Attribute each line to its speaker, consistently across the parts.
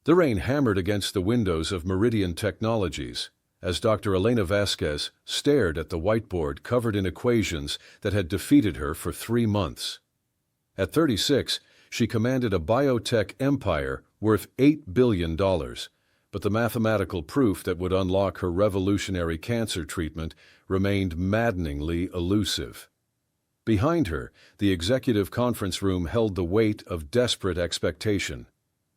Speaker 1: The rain hammered against the windows of Meridian Technologies as Dr. Elena Vasquez stared at the whiteboard covered in equations that had defeated her for 3 months. At 36, she commanded a biotech empire worth $8 billion, but the mathematical proof that would unlock her revolutionary cancer treatment remained maddeningly elusive. Behind her, the executive conference room held the weight of desperate expectation.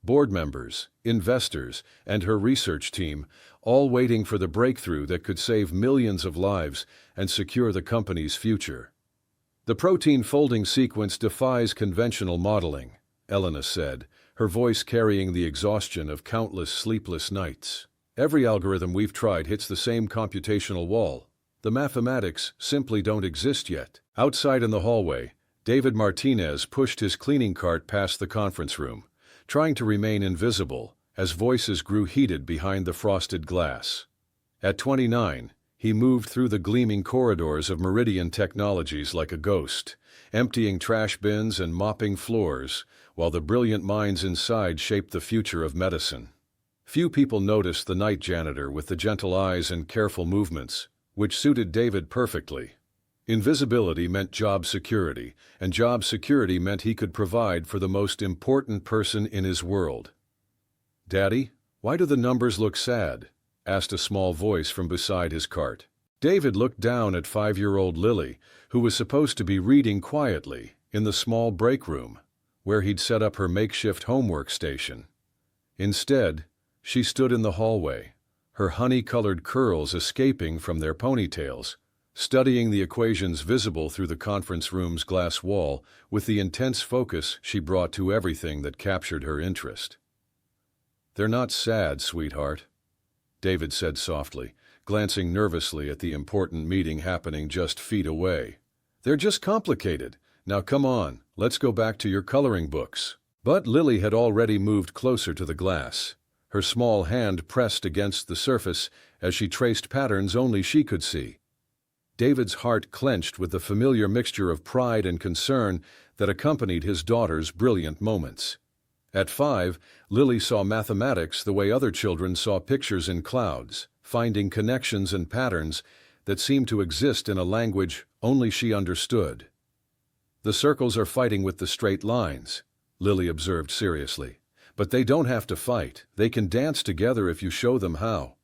Speaker 1: Board members, investors, and her research team, all waiting for the breakthrough that could save millions of lives and secure the company's future. "The protein folding sequence defies conventional modeling," Elena said, her voice carrying the exhaustion of countless sleepless nights. "Every algorithm we've tried hits the same computational wall. The mathematics simply don't exist yet." Outside in the hallway, David Martinez pushed his cleaning cart past the conference room, trying to remain invisible as voices grew heated behind the frosted glass. At 29, he moved through the gleaming corridors of Meridian Technologies like a ghost, emptying trash bins and mopping floors, while the brilliant minds inside shaped the future of medicine. Few people noticed the night janitor with the gentle eyes and careful movements, which suited David perfectly. Invisibility meant job security, and job security meant he could provide for the most important person in his world. "Daddy, why do the numbers look sad?" asked a small voice from beside his cart. David looked down at 5-year-old Lily, who was supposed to be reading quietly in the small break room, where he'd set up her makeshift homework station. Instead, she stood in the hallway, her honey-colored curls escaping from their ponytails, studying the equations visible through the conference room's glass wall with the intense focus she brought to everything that captured her interest. "They're not sad, sweetheart," David said softly, glancing nervously at the important meeting happening just feet away. "They're just complicated. Now come on, let's go back to your coloring books." But Lily had already moved closer to the glass, her small hand pressed against the surface as she traced patterns only she could see. David's heart clenched with the familiar mixture of pride and concern that accompanied his daughter's brilliant moments. At 5, Lily saw mathematics the way other children saw pictures in clouds, finding connections and patterns that seemed to exist in a language only she understood. "The circles are fighting with the straight lines," Lily observed seriously. "But they don't have to fight. They can dance together if you show them how."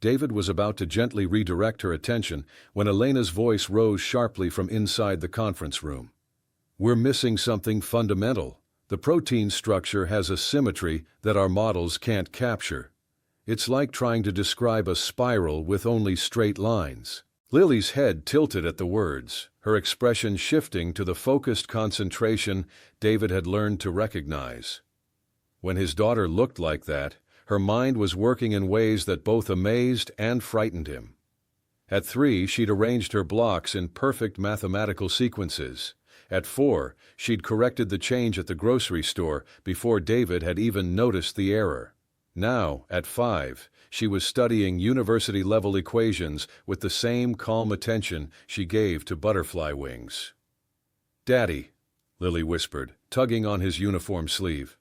Speaker 1: David was about to gently redirect her attention when Elena's voice rose sharply from inside the conference room. "We're missing something fundamental. The protein structure has a symmetry that our models can't capture. It's like trying to describe a spiral with only straight lines." Lily's head tilted at the words, her expression shifting to the focused concentration David had learned to recognize. When his daughter looked like that, her mind was working in ways that both amazed and frightened him. At 3, she'd arranged her blocks in perfect mathematical sequences. At 4, she'd corrected the change at the grocery store before David had even noticed the error. Now, at 5, she was studying university-level equations with the same calm attention she gave to butterfly wings. "Daddy," Lily whispered, tugging on his uniform sleeve.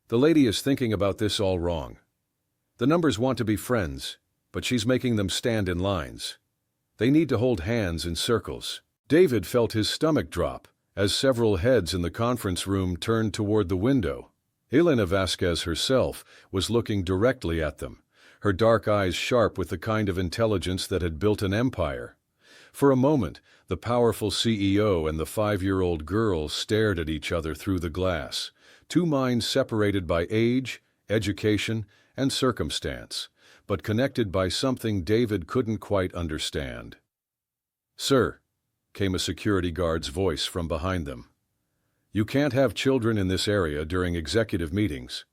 Speaker 1: "The lady is thinking about this all wrong. The numbers want to be friends, but she's making them stand in lines. They need to hold hands in circles." David felt his stomach drop as several heads in the conference room turned toward the window. Elena Vasquez herself was looking directly at them, her dark eyes sharp with the kind of intelligence that had built an empire. For a moment, the powerful CEO and the 5-year-old girl stared at each other through the glass, two minds separated by age, education, and circumstance, but connected by something David couldn't quite understand. "Sir," came a security guard's voice from behind them. "You can't have children in this area during executive meetings."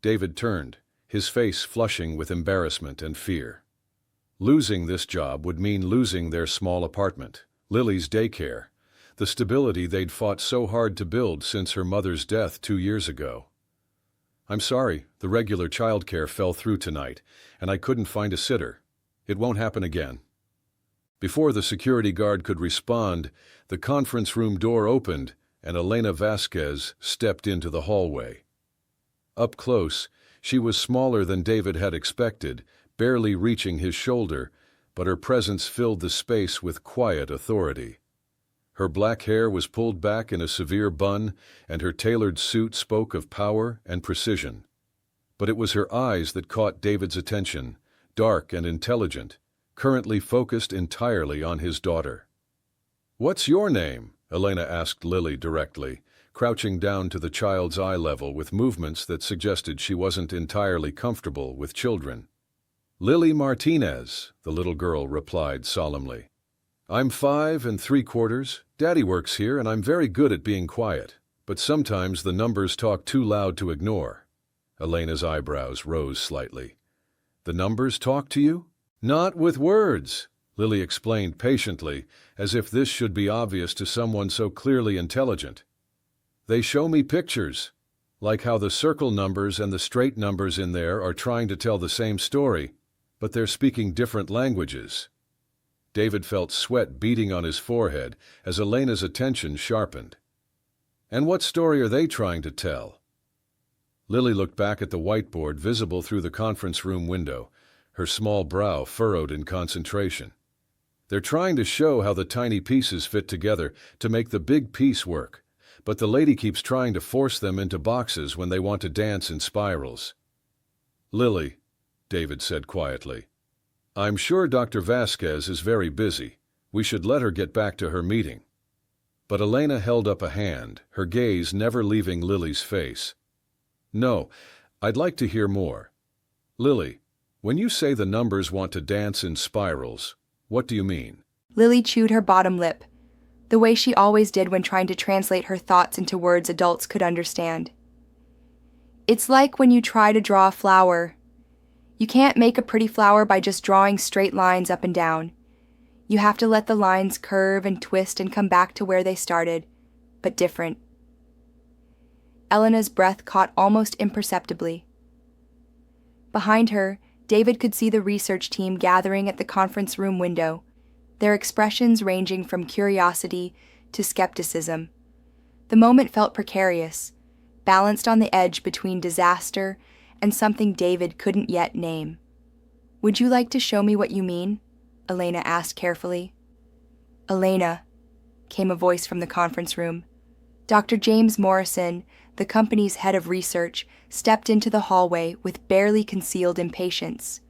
Speaker 1: David turned, his face flushing with embarrassment and fear. Losing this job would mean losing their small apartment, Lily's daycare, the stability they'd fought so hard to build since her mother's death 2 years ago. "I'm sorry, the regular childcare fell through tonight, and I couldn't find a sitter. It won't happen again." Before the security guard could respond, the conference room door opened and Elena Vasquez stepped into the hallway. Up close, she was smaller than David had expected, barely reaching his shoulder, but her presence filled the space with quiet authority. Her black hair was pulled back in a severe bun, and her tailored suit spoke of power and precision. But it was her eyes that caught David's attention, dark and intelligent, currently focused entirely on his daughter. "What's your name?" Elena asked Lily directly, crouching down to the child's eye level with movements that suggested she wasn't entirely comfortable with children. "Lily Martinez," the little girl replied solemnly. "I'm 5 3/4. Daddy works here and I'm very good at being quiet, but sometimes the numbers talk too loud to ignore." Elena's eyebrows rose slightly. "The numbers talk to you?" "Not with words," Lily explained patiently, as if this should be obvious to someone so clearly intelligent. "They show me pictures, like how the circle numbers and the straight numbers in there are trying to tell the same story, but they're speaking different languages." David felt sweat beading on his forehead as Elena's attention sharpened. "And what story are they trying to tell?" Lily looked back at the whiteboard visible through the conference room window, her small brow furrowed in concentration. "They're trying to show how the tiny pieces fit together to make the big piece work, but the lady keeps trying to force them into boxes when they want to dance in spirals." "Lily," David said quietly, "I'm sure Dr. Vasquez is very busy. We should let her get back to her meeting." But Elena held up a hand, her gaze never leaving Lily's face. "No, I'd like to hear more. Lily, when you say the numbers want to dance in spirals, what do you mean?"
Speaker 2: Lily chewed her bottom lip, the way she always did when trying to translate her thoughts into words adults could understand. "It's like when you try to draw a flower. You can't make a pretty flower by just drawing straight lines up and down. You have to let the lines curve and twist and come back to where they started, but different." Elena's breath caught almost imperceptibly. Behind her, David could see the research team gathering at the conference room window, their expressions ranging from curiosity to skepticism. The moment felt precarious, balanced on the edge between disaster and something David couldn't yet name. "Would you like to show me what you mean?" Elena asked carefully. "Elena," came a voice from the conference room. Dr. James Morrison, the company's head of research, stepped into the hallway with barely concealed impatience.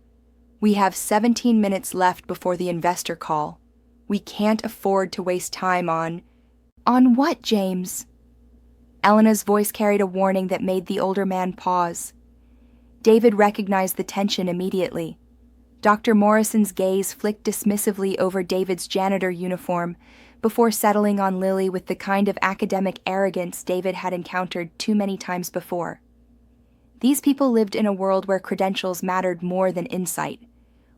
Speaker 2: "We have 17 minutes left before the investor call. We can't afford to waste time on—" "On what, James?" Elena's voice carried a warning that made the older man pause. David recognized the tension immediately. Dr. Morrison's gaze flicked dismissively over David's janitor uniform before settling on Lily with the kind of academic arrogance David had encountered too many times before. These people lived in a world where credentials mattered more than insight,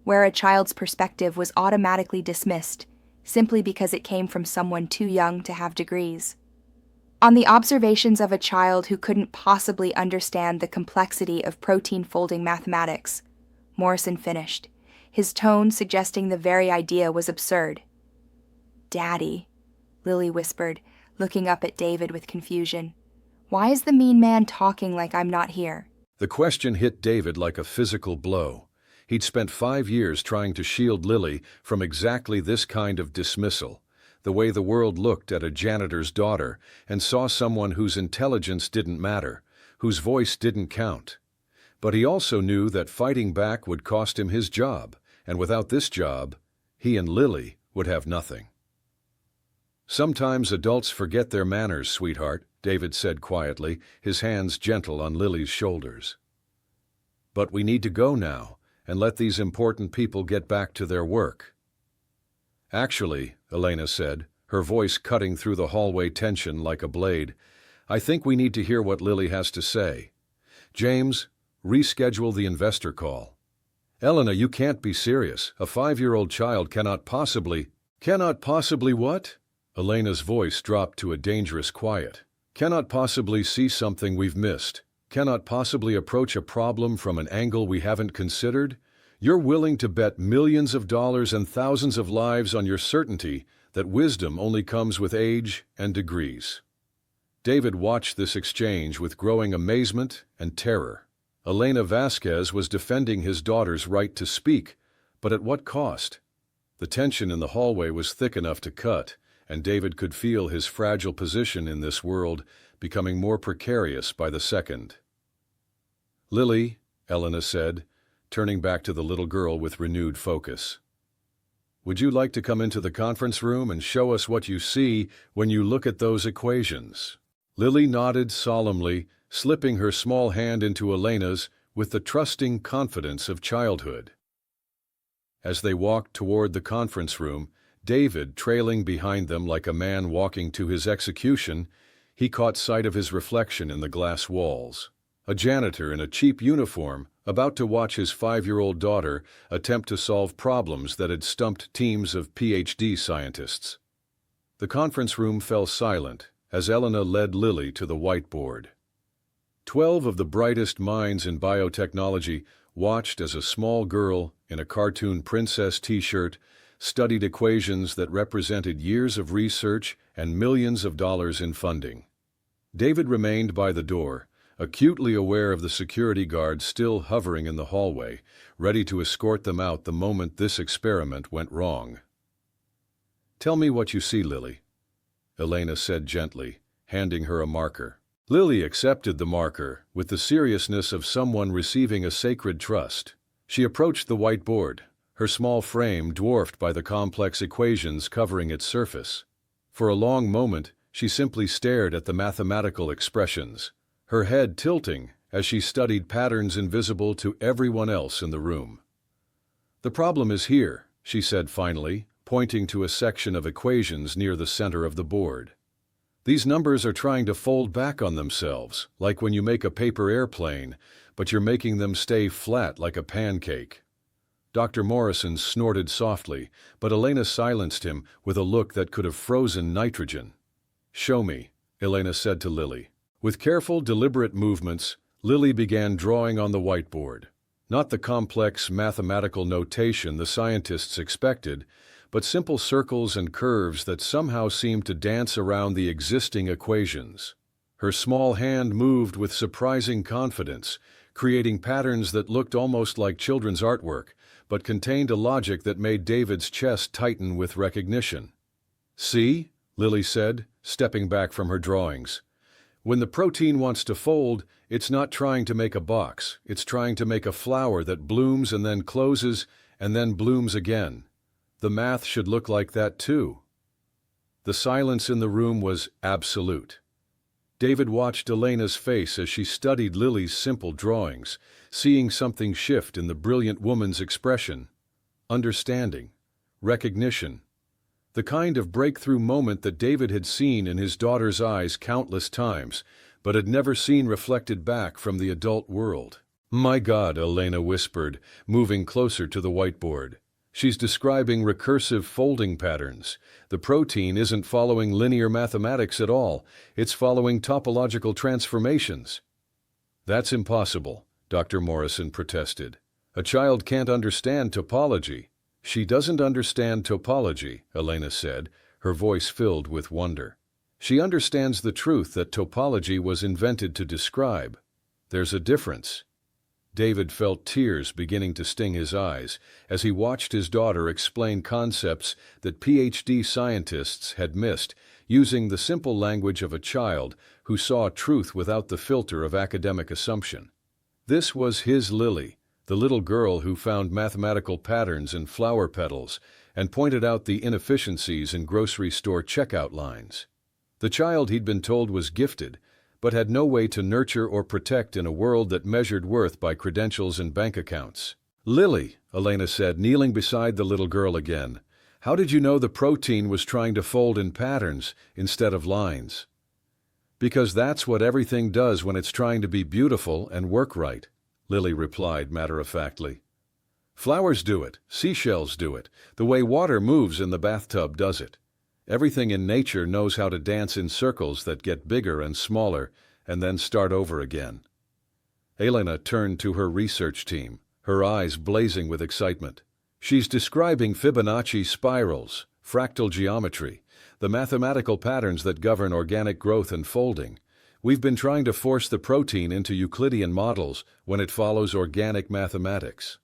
Speaker 2: where a child's perspective was automatically dismissed simply because it came from someone too young to have degrees. On the observations of a child who couldn't possibly understand the complexity of protein-folding mathematics, Morrison finished, his tone suggesting the very idea was absurd. "Daddy," Lily whispered, looking up at David with confusion. "Why is the mean man talking like I'm not here?"
Speaker 1: The question hit David like a physical blow. He'd spent 5 years trying to shield Lily from exactly this kind of dismissal, the way the world looked at a janitor's daughter and saw someone whose intelligence didn't matter, whose voice didn't count. But he also knew that fighting back would cost him his job, and without this job, he and Lily would have nothing. "Sometimes adults forget their manners, sweetheart," David said quietly, his hands gentle on Lily's shoulders. "But we need to go now and let these important people get back to their work." "Actually," Elena said, her voice cutting through the hallway tension like a blade, "I think we need to hear what Lily has to say. James, reschedule the investor call." "Elena, you can't be serious. A 5-year-old child cannot possibly—" "Cannot possibly what?" Elena's voice dropped to a dangerous quiet. "Cannot possibly see something we've missed. Cannot possibly approach a problem from an angle we haven't considered. You're willing to bet millions of dollars and thousands of lives on your certainty that wisdom only comes with age and degrees." David watched this exchange with growing amazement and terror. Elena Vasquez was defending his daughter's right to speak, but at what cost? The tension in the hallway was thick enough to cut, and David could feel his fragile position in this world becoming more precarious by the second. "Lily," Elena said, turning back to the little girl with renewed focus. "Would you like to come into the conference room and show us what you see when you look at those equations?" Lily nodded solemnly, slipping her small hand into Elena's with the trusting confidence of childhood. As they walked toward the conference room, David trailing behind them like a man walking to his execution, he caught sight of his reflection in the glass walls. A janitor in a cheap uniform, about to watch his 5-year-old daughter attempt to solve problems that had stumped teams of PhD scientists. The conference room fell silent as Elena led Lily to the whiteboard. 12 of the brightest minds in biotechnology watched as a small girl in a cartoon princess t-shirt studied equations that represented years of research and millions of dollars in funding. David remained by the door, acutely aware of the security guards still hovering in the hallway, ready to escort them out the moment this experiment went wrong. "Tell me what you see, Lily," Elena said gently, handing her a marker. Lily accepted the marker with the seriousness of someone receiving a sacred trust. She approached the whiteboard, her small frame dwarfed by the complex equations covering its surface. For a long moment, she simply stared at the mathematical expressions, her head tilting as she studied patterns invisible to everyone else in the room. "The problem is here," she said finally, pointing to a section of equations near the center of the board. "These numbers are trying to fold back on themselves, like when you make a paper airplane, but you're making them stay flat like a pancake." Dr. Morrison snorted softly, but Elena silenced him with a look that could have frozen nitrogen. "Show me," Elena said to Lily. With careful, deliberate movements, Lily began drawing on the whiteboard. Not the complex mathematical notation the scientists expected, but simple circles and curves that somehow seemed to dance around the existing equations. Her small hand moved with surprising confidence, creating patterns that looked almost like children's artwork, but contained a logic that made David's chest tighten with recognition. "See?" Lily said, stepping back from her drawings. "When the protein wants to fold, it's not trying to make a box. It's trying to make a flower that blooms and then closes and then blooms again. The math should look like that too." The silence in the room was absolute. David watched Elena's face as she studied Lily's simple drawings, seeing something shift in the brilliant woman's expression. Understanding, recognition, the kind of breakthrough moment that David had seen in his daughter's eyes countless times, but had never seen reflected back from the adult world. "My God," Elena whispered, moving closer to the whiteboard. "She's describing recursive folding patterns. The protein isn't following linear mathematics at all. It's following topological transformations." "That's impossible," Dr. Morrison protested. "A child can't understand topology." "She doesn't understand topology," Elena said, her voice filled with wonder. "She understands the truth that topology was invented to describe. There's a difference." David felt tears beginning to sting his eyes as he watched his daughter explain concepts that PhD scientists had missed, using the simple language of a child who saw truth without the filter of academic assumption. This was his Lily, the little girl who found mathematical patterns in flower petals and pointed out the inefficiencies in grocery store checkout lines. The child he'd been told was gifted, but had no way to nurture or protect in a world that measured worth by credentials and bank accounts. "Lily," Elena said, kneeling beside the little girl again, "how did you know the protein was trying to fold in patterns instead of lines?" "Because that's what everything does when it's trying to be beautiful and work right," Lily replied matter-of-factly. "Flowers do it, seashells do it, the way water moves in the bathtub does it. Everything in nature knows how to dance in circles that get bigger and smaller and then start over again." Elena turned to her research team, her eyes blazing with excitement. "She's describing Fibonacci spirals," fractal geometry, the mathematical patterns that govern organic growth and folding. We've been trying to force the protein into Euclidean models when it follows organic mathematics.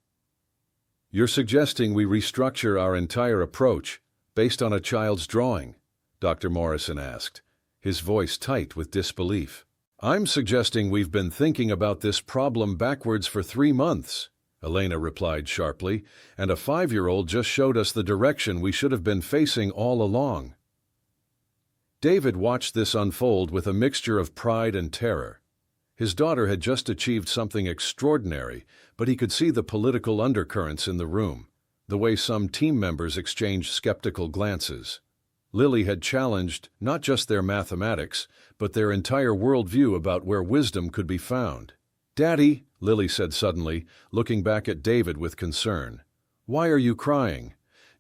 Speaker 1: You're suggesting we restructure our entire approach based on a child's drawing? Dr. Morrison asked, his voice tight with disbelief. I'm suggesting we've been thinking about this problem backwards for 3 months, Elena replied sharply, and a 5-year-old just showed us the direction we should have been facing all along. David watched this unfold with a mixture of pride and terror. His daughter had just achieved something extraordinary, but he could see the political undercurrents in the room, the way some team members exchanged skeptical glances. Lily had challenged not just their mathematics, but their entire worldview about where wisdom could be found. "Daddy," Lily said suddenly, looking back at David with concern. "Why are you crying?"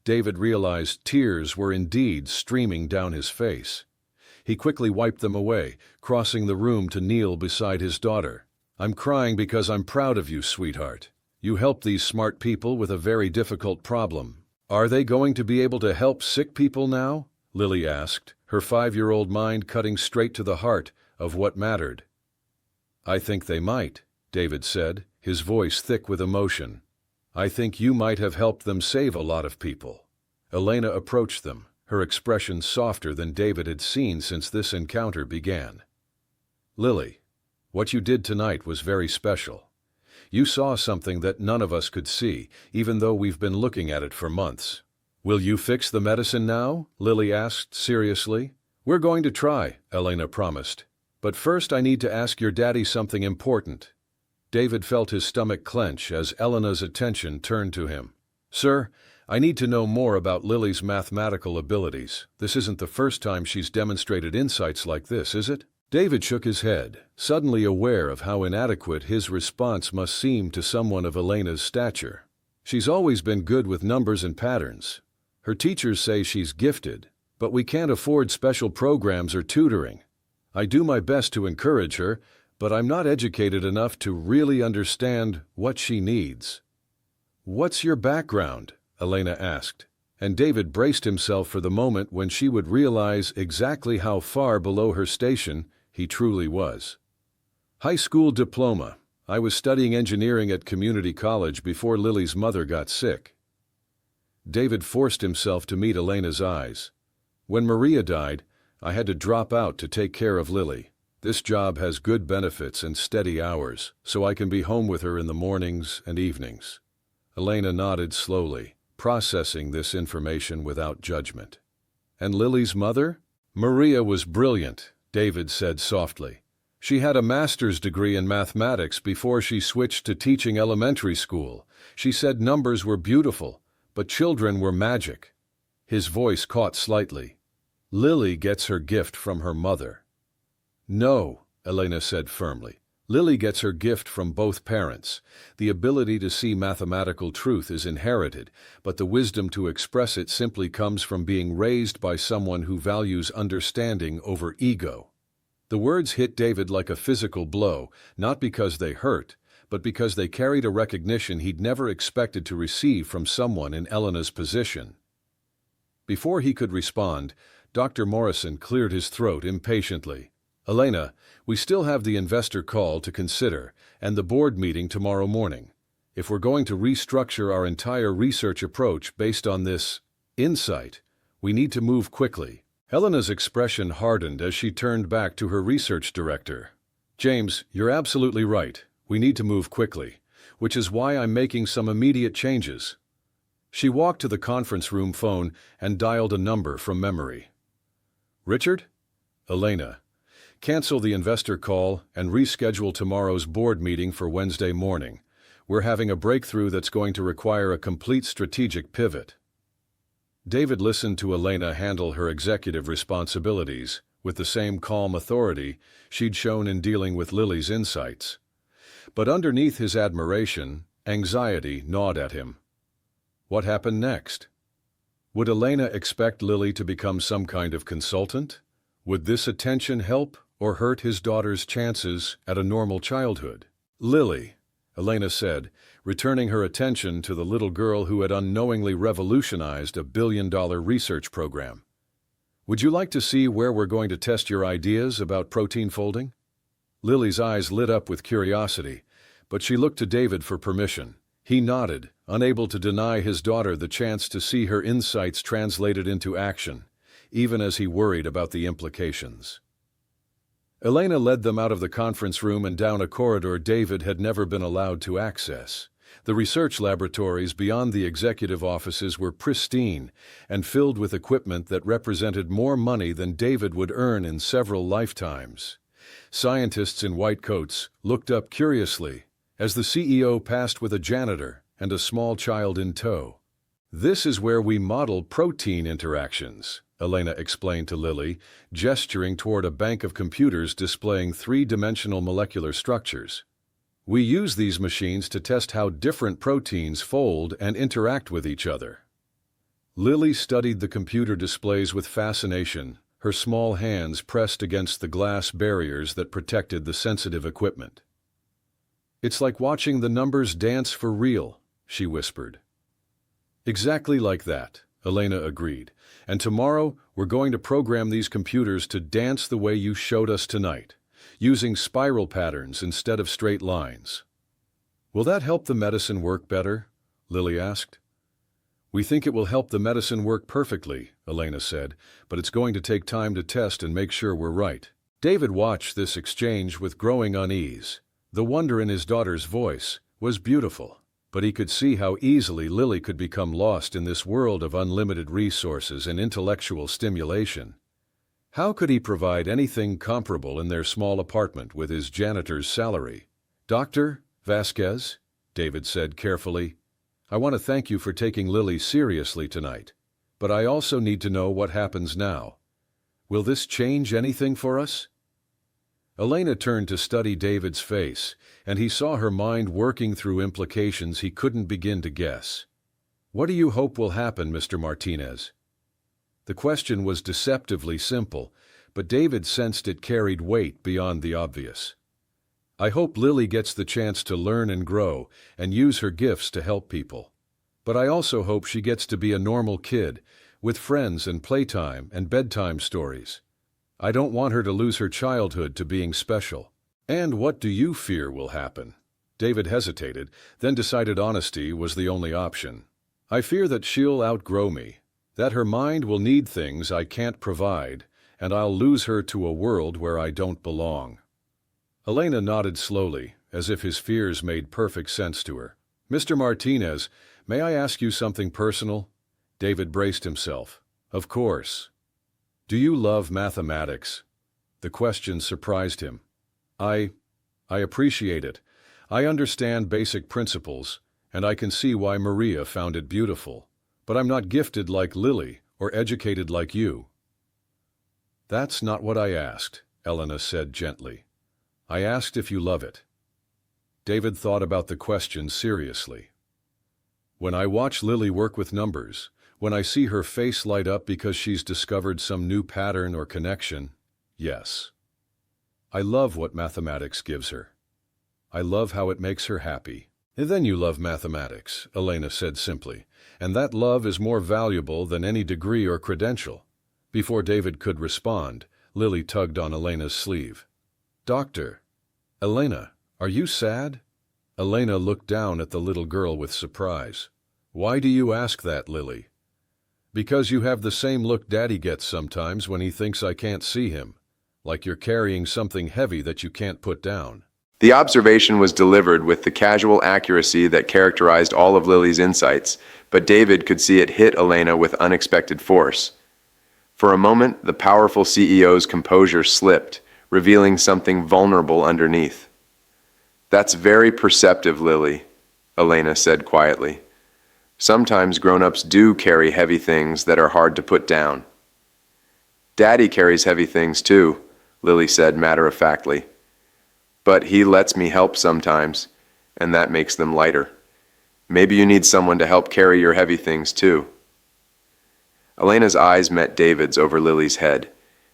Speaker 1: David realized tears were indeed streaming down his face. He quickly wiped them away, crossing the room to kneel beside his daughter. "I'm crying because I'm proud of you, sweetheart. You helped these smart people with a very difficult problem." "Are they going to be able to help sick people now?" Lily asked, her 5-year-old mind cutting straight to the heart of what mattered. "I think they might," David said, his voice thick with emotion. "I think you might have helped them save a lot of people." Elena approached them, her expression softer than David had seen since this encounter began. "Lily, what you did tonight was very special. You saw something that none of us could see, even though we've been looking at it for months." "Will you fix the medicine now?" Lily asked seriously. "We're going to try," Elena promised. "But first I need to ask your daddy something important." David felt his stomach clench as Elena's attention turned to him. "Sir, I need to know more about Lily's mathematical abilities. This isn't the first time she's demonstrated insights like this, is it?" David shook his head, suddenly aware of how inadequate his response must seem to someone of Elena's stature. "She's always been good with numbers and patterns. Her teachers say she's gifted, but we can't afford special programs or tutoring. I do my best to encourage her, but I'm not educated enough to really understand what she needs." "What's your background?" Elena asked, and David braced himself for the moment when she would realize exactly how far below her station he truly was. "High school diploma. I was studying engineering at community college before Lily's mother got sick." David forced himself to meet Elena's eyes. "When Maria died, I had to drop out to take care of Lily. This job has good benefits and steady hours, so I can be home with her in the mornings and evenings." Elena nodded slowly, processing this information without judgment. "And Lily's mother?" "Maria was brilliant," David said softly. "She had a master's degree in mathematics before she switched to teaching elementary school. She said numbers were beautiful, but children were magic." His voice caught slightly. "Lily gets her gift from her mother." "No," Elena said firmly. "Lily gets her gift from both parents. The ability to see mathematical truth is inherited, but the wisdom to express it simply comes from being raised by someone who values understanding over ego." The words hit David like a physical blow, not because they hurt, but because they carried a recognition he'd never expected to receive from someone in Elena's position. Before he could respond, Dr. Morrison cleared his throat impatiently. "Elena, we still have the investor call to consider and the board meeting tomorrow morning. If we're going to restructure our entire research approach based on this insight, we need to move quickly." Elena's expression hardened as she turned back to her research director. "James, you're absolutely right. We need to move quickly, which is why I'm making some immediate changes." She walked to the conference room phone and dialed a number from memory. "Richard?" "Elena. Cancel the investor call and reschedule tomorrow's board meeting for Wednesday morning. We're having a breakthrough that's going to require a complete strategic pivot." David listened to Elena handle her executive responsibilities with the same calm authority she'd shown in dealing with Lily's insights. But underneath his admiration, anxiety gnawed at him. What happened next? Would Elena expect Lily to become some kind of consultant? Would this attention help or hurt his daughter's chances at a normal childhood? "Lily," Elena said, returning her attention to the little girl who had unknowingly revolutionized a billion-dollar research program. Would you like to see where we're going to test your ideas about protein folding? Lily's eyes lit up with curiosity, but she looked to David for permission. He nodded, unable to deny his daughter the chance to see her insights translated into action, even as he worried about the implications. Elena led them out of the conference room and down a corridor David had never been allowed to access. The research laboratories beyond the executive offices were pristine and filled with equipment that represented more money than David would earn in several lifetimes. Scientists in white coats looked up curiously as the CEO passed with a janitor and a small child in tow. "This is where we model protein interactions," Elena explained to Lily, gesturing toward a bank of computers displaying three-dimensional molecular structures. "We use these machines to test how different proteins fold and interact with each other." Lily studied the computer displays with fascination, her small hands pressed against the glass barriers that protected the sensitive equipment. "It's like watching the numbers dance for real," she whispered. "Exactly like that," Elena agreed. "And tomorrow we're going to program these computers to dance the way you showed us tonight, using spiral patterns instead of straight lines." "Will that help the medicine work better?" Lily asked. "We think it will help the medicine work perfectly," Elena said, "but it's going to take time to test and make sure we're right." David watched this exchange with growing unease. The wonder in his daughter's voice was beautiful, but he could see how easily Lily could become lost in this world of unlimited resources and intellectual stimulation. How could he provide anything comparable in their small apartment with his janitor's salary? "Dr. Vasquez," David said carefully, "I want to thank you for taking Lily seriously tonight, but I also need to know what happens now. Will this change anything for us?" Elena turned to study David's face, and he saw her mind working through implications he couldn't begin to guess. "What do you hope will happen, Mr. Martinez?" The question was deceptively simple, but David sensed it carried weight beyond the obvious. "I hope Lily gets the chance to learn and grow and use her gifts to help people. But I also hope she gets to be a normal kid, with friends and playtime and bedtime stories. I don't want her to lose her childhood to being special." "And what do you fear will happen?" David hesitated, then decided honesty was the only option. "I fear that she'll outgrow me, that her mind will need things I can't provide, and I'll lose her to a world where I don't belong." Elena nodded slowly, as if his fears made perfect sense to her. "Mr. Martinez, may I ask you something personal?" David braced himself. "Of course." "Do you love mathematics?" The question surprised him. I appreciate it. I understand basic principles, and I can see why Maria found it beautiful. But I'm not gifted like Lily or educated like you." "That's not what I asked," Elena said gently. "I asked if you love it." David thought about the question seriously. "When I watch Lily work with numbers, when I see her face light up because she's discovered some new pattern or connection, yes. I love what mathematics gives her. I love how it makes her happy." "And then you love mathematics," Elena said simply, "and that love is more valuable than any degree or credential." Before David could respond, Lily tugged on Elena's sleeve. "Doctor, Elena, are you sad?" Elena looked down at the little girl with surprise. "Why do you ask that, Lily?" "Because you have the same look Daddy gets sometimes when he thinks I can't see him, like you're carrying something heavy that you can't put down."
Speaker 3: The observation was delivered with the casual accuracy that characterized all of Lily's insights, but David could see it hit Elena with unexpected force. For a moment, the powerful CEO's composure slipped, revealing something vulnerable underneath. "That's very perceptive, Lily," Elena said quietly. "Sometimes grown-ups do carry heavy things that are hard to put down." "Daddy carries heavy things too," Lily said matter-of-factly. "But he lets me help sometimes, and that makes them lighter. Maybe you need someone to help carry your heavy things too." Elena's eyes met David's over Lily's head,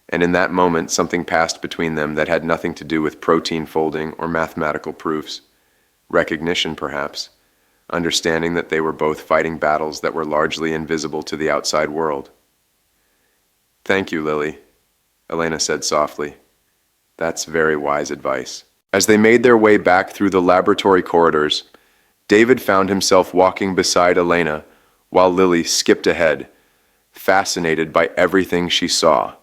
Speaker 3: and in that moment something passed between them that had nothing to do with protein folding or mathematical proofs. Recognition, perhaps. Understanding that they were both fighting battles that were largely invisible to the outside world. "Thank you, Lily," Elena said softly. "That's very wise advice." As they made their way back through the laboratory corridors, David found himself walking beside Elena while Lily skipped ahead, fascinated by everything she saw.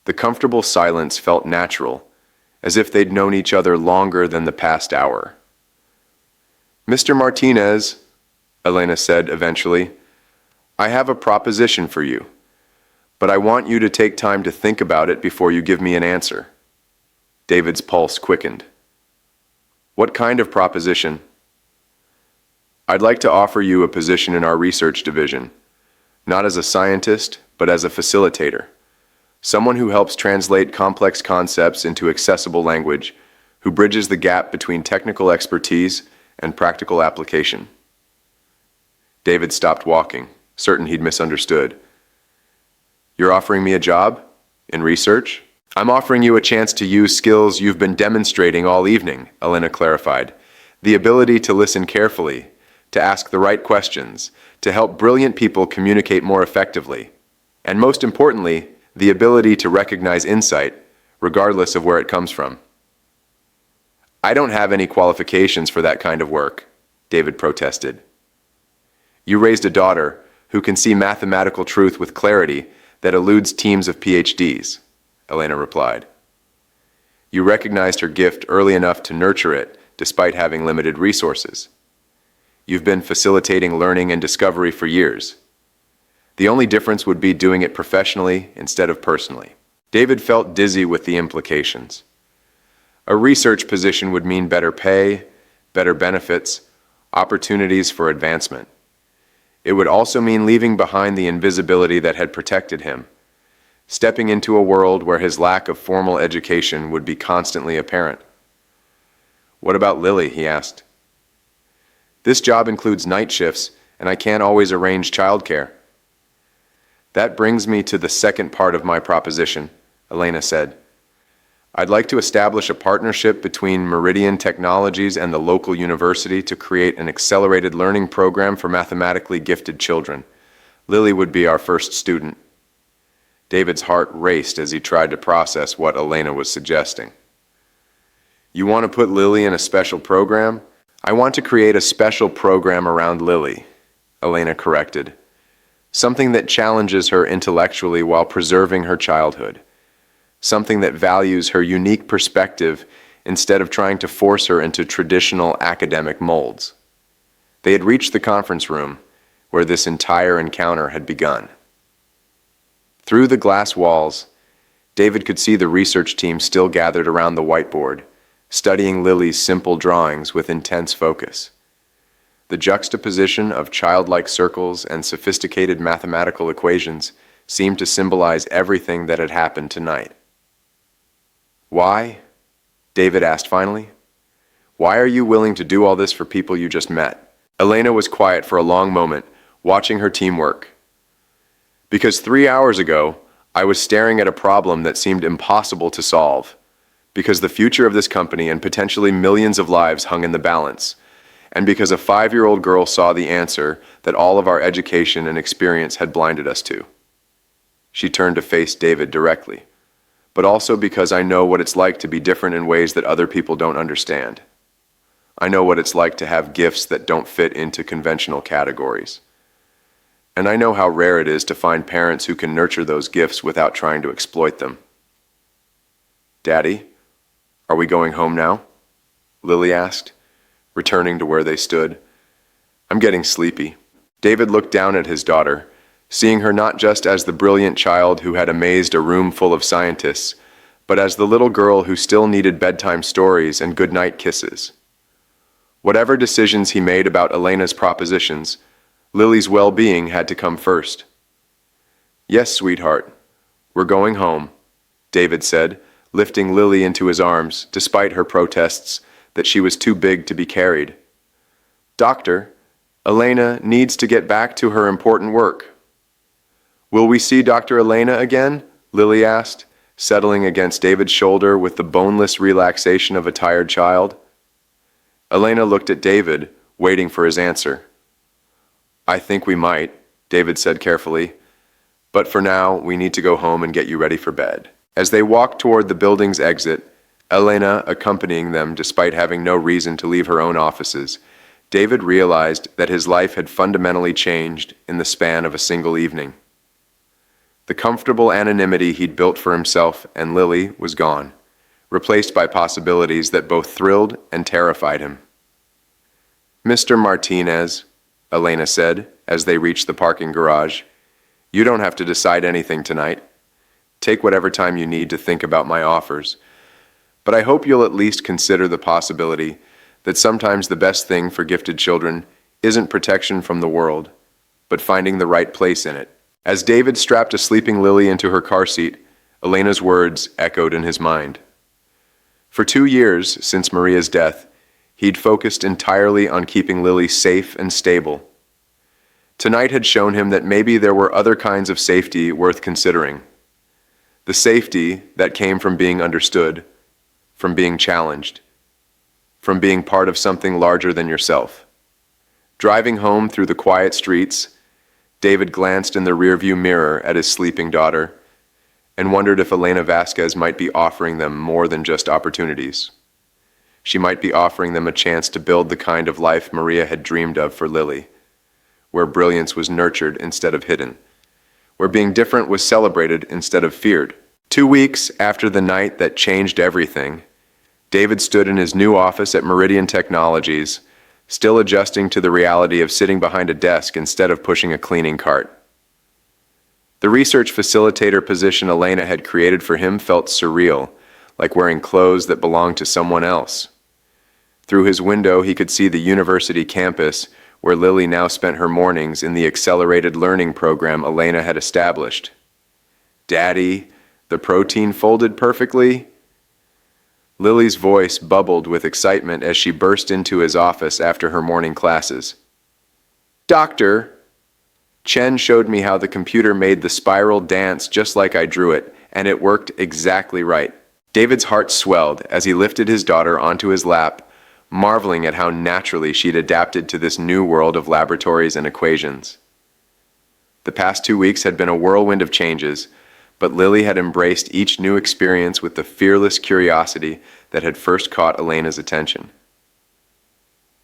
Speaker 3: The comfortable silence felt natural, as if they'd known each other longer than the past hour. "Mr. Martinez," Elena said eventually, "I have a proposition for you, but I want you to take time to think about it before you give me an answer." David's pulse quickened. "What kind of proposition?" "I'd like to offer you a position in our research division, not as a scientist, but as a facilitator. Someone who helps translate complex concepts into accessible language, who bridges the gap between technical expertise and practical application." David stopped walking, certain he'd misunderstood. "You're offering me a job? In research?" "I'm offering you a chance to use skills you've been demonstrating all evening," Elena clarified. "The ability to listen carefully, to ask the right questions, to help brilliant people communicate more effectively, and most importantly, the ability to recognize insight, regardless of where it comes from." "I don't have any qualifications for that kind of work," David protested. "You raised a daughter who can see mathematical truth with clarity that eludes teams of PhDs, Elena replied. "You recognized her gift early enough to nurture it, despite having limited resources. You've been facilitating learning and discovery for years. The only difference would be doing it professionally instead of personally." David felt dizzy with the implications. A research position would mean better pay, better benefits, opportunities for advancement. It would also mean leaving behind the invisibility that had protected him, stepping into a world where his lack of formal education would be constantly apparent. "What about Lily?" he asked. "This job includes night shifts, and I can't always arrange childcare." "That brings me to the second part of my proposition," Elena said. "I'd like to establish a partnership between Meridian Technologies and the local university to create an accelerated learning program for mathematically gifted children. Lily would be our first student." David's heart raced as he tried to process what Elena was suggesting. "You want to put Lily in a special program?" "I want to create a special program around Lily," Elena corrected. "Something that challenges her intellectually while preserving her childhood. Something that values her unique perspective instead of trying to force her into traditional academic molds." They had reached the conference room, where this entire encounter had begun. Through the glass walls, David could see the research team still gathered around the whiteboard, studying Lily's simple drawings with intense focus. The juxtaposition of childlike circles and sophisticated mathematical equations seemed to symbolize everything that had happened tonight. "Why?" David asked finally. "Why are you willing to do all this for people you just met?" Elena was quiet for a long moment, watching her team work. "Because 3 hours ago, I was staring at a problem that seemed impossible to solve. Because the future of this company and potentially millions of lives hung in the balance. And because a 5-year-old girl saw the answer that all of our education and experience had blinded us to." She turned to face David directly. "But also because I know what it's like to be different in ways that other people don't understand. I know what it's like to have gifts that don't fit into conventional categories. And I know how rare it is to find parents who can nurture those gifts without trying to exploit them." "Daddy, are we going home now?" Lily asked, returning to where they stood. "I'm getting sleepy." David looked down at his daughter, seeing her not just as the brilliant child who had amazed a room full of scientists, but as the little girl who still needed bedtime stories and goodnight kisses. Whatever decisions he made about Elena's propositions, Lily's well-being had to come first. "Yes, sweetheart, we're going home," David said, lifting Lily into his arms, despite her protests that she was too big to be carried. "Doctor, Elena needs to get back to her important work." "Will we see Dr. Elena again?" Lily asked, settling against David's shoulder with the boneless relaxation of a tired child. Elena looked at David, waiting for his answer. "I think we might," David said carefully. "But for now, we need to go home and get you ready for bed." As they walked toward the building's exit, Elena accompanying them despite having no reason to leave her own offices, David realized that his life had fundamentally changed in the span of a single evening. The comfortable anonymity he'd built for himself and Lily was gone, replaced by possibilities that both thrilled and terrified him. "Mr. Martinez," Elena said as they reached the parking garage, "you don't have to decide anything tonight. Take whatever time you need to think about my offers. But I hope you'll at least consider the possibility that sometimes the best thing for gifted children isn't protection from the world, but finding the right place in it." As David strapped a sleeping Lily into her car seat, Elena's words echoed in his mind. For 2 years since Maria's death, he'd focused entirely on keeping Lily safe and stable. Tonight had shown him that maybe there were other kinds of safety worth considering. The safety that came from being understood, from being challenged, from being part of something larger than yourself. Driving home through the quiet streets, David glanced in the rearview mirror at his sleeping daughter and wondered if Elena Vasquez might be offering them more than just opportunities. She might be offering them a chance to build the kind of life Maria had dreamed of for Lily, where brilliance was nurtured instead of hidden, where being different was celebrated instead of feared. 2 weeks after the night that changed everything, David stood in his new office at Meridian Technologies, still adjusting to the reality of sitting behind a desk instead of pushing a cleaning cart. The research facilitator position Elena had created for him felt surreal, like wearing clothes that belonged to someone else. Through his window, he could see the university campus, where Lily now spent her mornings in the accelerated learning program Elena had established. "Daddy, the protein folded perfectly?" Lily's voice bubbled with excitement as she burst into his office after her morning classes. "Doctor, Chen showed me how the computer made the spiral dance just like I drew it, and it worked exactly right." David's heart swelled as he lifted his daughter onto his lap, marveling at how naturally she'd adapted to this new world of laboratories and equations. The past 2 weeks had been a whirlwind of changes, but Lily had embraced each new experience with the fearless curiosity that had first caught Elena's attention.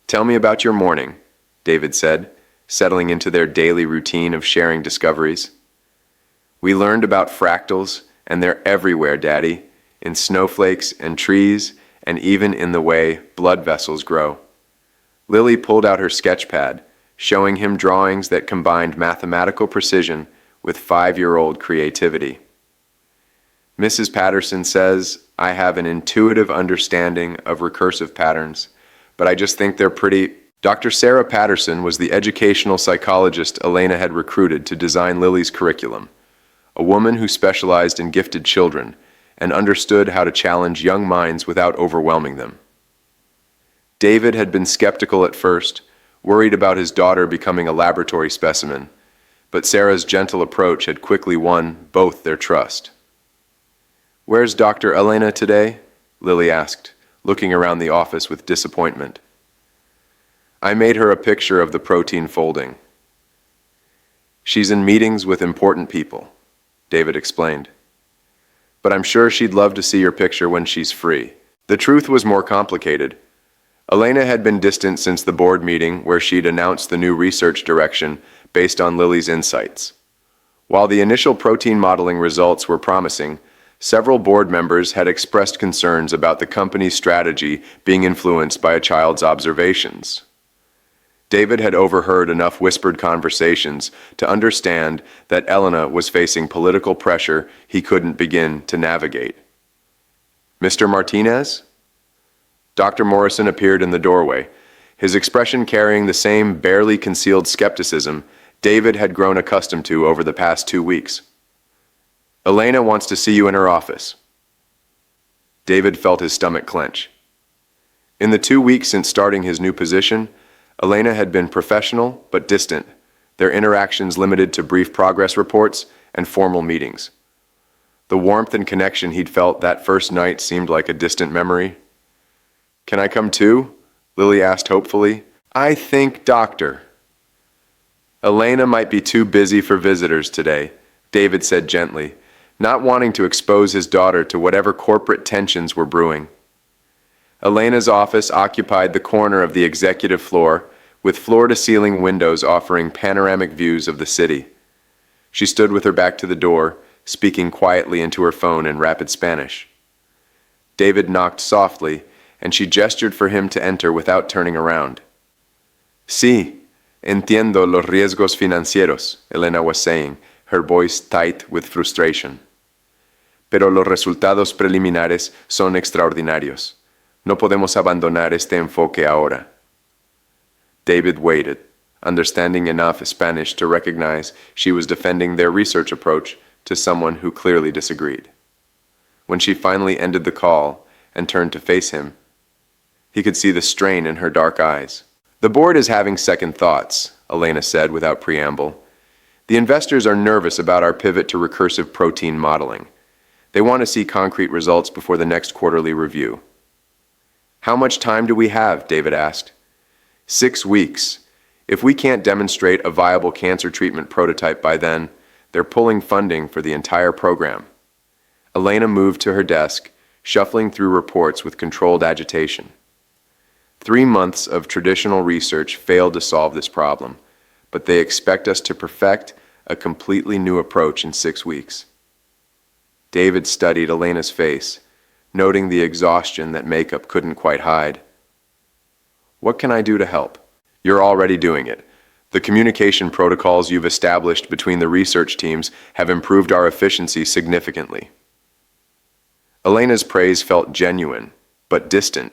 Speaker 3: "Tell me about your morning," David said, settling into their daily routine of sharing discoveries. "We learned about fractals, and they're everywhere, Daddy, in snowflakes and trees, and even in the way blood vessels grow." Lily pulled out her sketch pad, showing him drawings that combined mathematical precision with 5-year-old creativity. "Mrs. Patterson says I have an intuitive understanding of recursive patterns, but I just think they're pretty." Dr. Sarah Patterson was the educational psychologist Elena had recruited to design Lily's curriculum, a woman who specialized in gifted children and understood how to challenge young minds without overwhelming them. David had been skeptical at first, worried about his daughter becoming a laboratory specimen, but Sarah's gentle approach had quickly won both their trust. "Where's Dr. Elena today?" Lily asked, looking around the office with disappointment. "I made her a picture of the protein folding. She's in meetings with important people," David explained. "But I'm sure she'd love to see your picture when she's free." The truth was more complicated. Elena had been distant since the board meeting where she'd announced the new research direction based on Lily's insights. While the initial protein modeling results were promising, several board members had expressed concerns about the company's strategy being influenced by a child's observations. David had overheard enough whispered conversations to understand that Elena was facing political pressure he couldn't begin to navigate. "Mr. Martinez?" Dr. Morrison appeared in the doorway, his expression carrying the same barely concealed skepticism David had grown accustomed to over the past 2 weeks. "Elena wants to see you in her office." David felt his stomach clench. In the 2 weeks since starting his new position, Elena had been professional but distant, their interactions limited to brief progress reports and formal meetings. The warmth and connection he'd felt that first night seemed like a distant memory. "Can I come too?" Lily asked hopefully. I think doctor. Elena might be too busy for visitors today, David said gently, not wanting to expose his daughter to whatever corporate tensions were brewing. Elena's office occupied the corner of the executive floor, with floor-to-ceiling windows offering panoramic views of the city. She stood with her back to the door, speaking quietly into her phone in rapid Spanish. David knocked softly, and she gestured for him to enter without turning around. Sí, entiendo los riesgos financieros, Elena was saying, her voice tight with frustration. Pero los resultados preliminares son extraordinarios. No podemos abandonar este enfoque ahora. David waited, understanding enough Spanish to recognize she was defending their research approach to someone who clearly disagreed. When she finally ended the call and turned to face him, he could see the strain in her dark eyes. The board is having second thoughts, Elena said without preamble. The investors are nervous about our pivot to recursive protein modeling. They want to see concrete results before the next quarterly review. How much time do we have? David asked. 6 weeks. If we can't demonstrate a viable cancer treatment prototype by then, they're pulling funding for the entire program. Elena moved to her desk, shuffling through reports with controlled agitation. 3 months of traditional research failed to solve this problem, but they expect us to perfect a completely new approach in 6 weeks. David studied Elena's face, noting the exhaustion that makeup couldn't quite hide. What can I do to help? You're already doing it. The communication protocols you've established between the research teams have improved our efficiency significantly. Elena's praise felt genuine, but distant.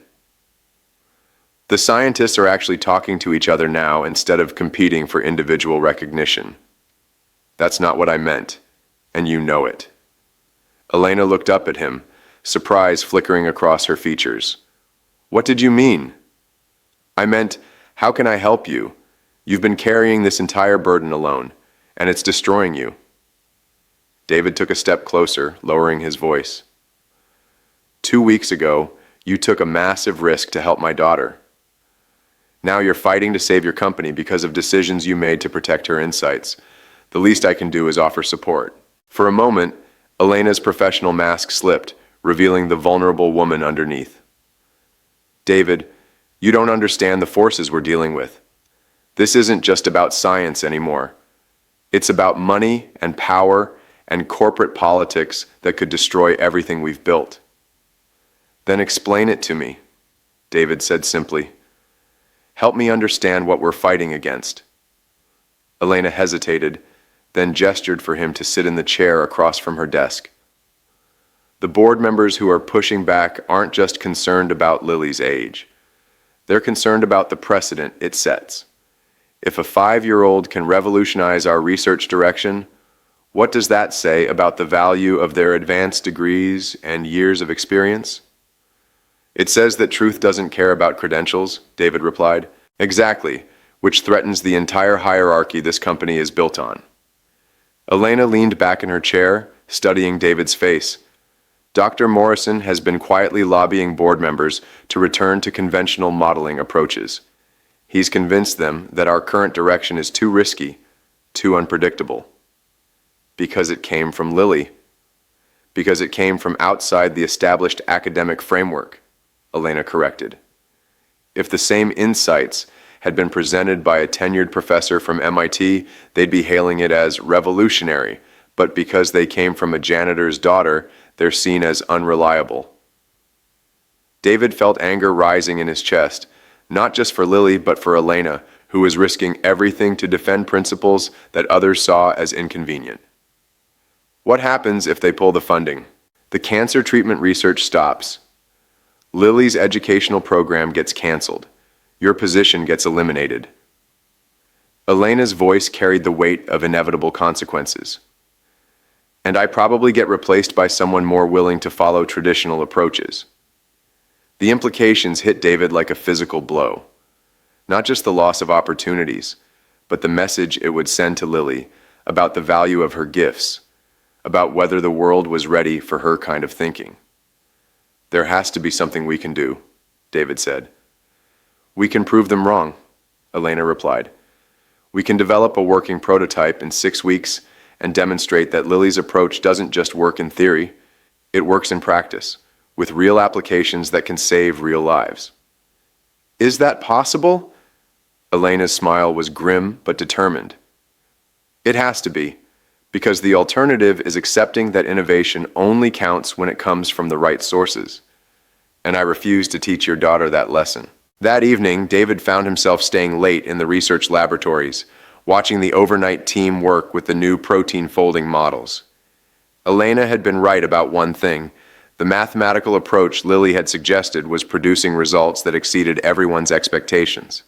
Speaker 3: The scientists are actually talking to each other now instead of competing for individual recognition. That's not what I meant, and you know it. Elena looked up at him, surprise flickering across her features. What did you mean? I meant, how can I help you? You've been carrying this entire burden alone, and it's destroying you. David took a step closer, lowering his voice. 2 weeks ago, you took a massive risk to help my daughter. Now you're fighting to save your company because of decisions you made to protect her insights. The least I can do is offer support. For a moment, Elena's professional mask slipped, revealing the vulnerable woman underneath. David, you don't understand the forces we're dealing with. This isn't just about science anymore. It's about money and power and corporate politics that could destroy everything we've built. Then explain it to me, David said simply. Help me understand what we're fighting against. Elena hesitated, then gestured for him to sit in the chair across from her desk. The board members who are pushing back aren't just concerned about Lily's age. They're concerned about the precedent it sets. If a 5-year-old can revolutionize our research direction, what does that say about the value of their advanced degrees and years of experience? It says that truth doesn't care about credentials, David replied. Exactly, which threatens the entire hierarchy this company is built on. Elena leaned back in her chair, studying David's face. Dr. Morrison has been quietly lobbying board members to return to conventional modeling approaches. He's convinced them that our current direction is too risky, too unpredictable. Because it came from Lily. Because it came from outside the established academic framework, Elena corrected. If the same insights had been presented by a tenured professor from MIT, they'd be hailing it as revolutionary, but because they came from a janitor's daughter, they're seen as unreliable. David felt anger rising in his chest, not just for Lily, but for Elena, who was risking everything to defend principles that others saw as inconvenient. What happens if they pull the funding? The cancer treatment research stops. Lily's educational program gets canceled. Your position gets eliminated. Elena's voice carried the weight of inevitable consequences. And I probably get replaced by someone more willing to follow traditional approaches. The implications hit David like a physical blow. Not just the loss of opportunities, but the message it would send to Lily about the value of her gifts, about whether the world was ready for her kind of thinking. There has to be something we can do, David said. We can prove them wrong, Elena replied. We can develop a working prototype in 6 weeks and demonstrate that Lily's approach doesn't just work in theory, it works in practice, with real applications that can save real lives. Is that possible? Elena's smile was grim but determined. It has to be, because the alternative is accepting that innovation only counts when it comes from the right sources. And I refuse to teach your daughter that lesson. That evening, David found himself staying late in the research laboratories, watching the overnight team work with the new protein folding models. Elena had been right about one thing. The mathematical approach Lily had suggested was producing results that exceeded everyone's expectations.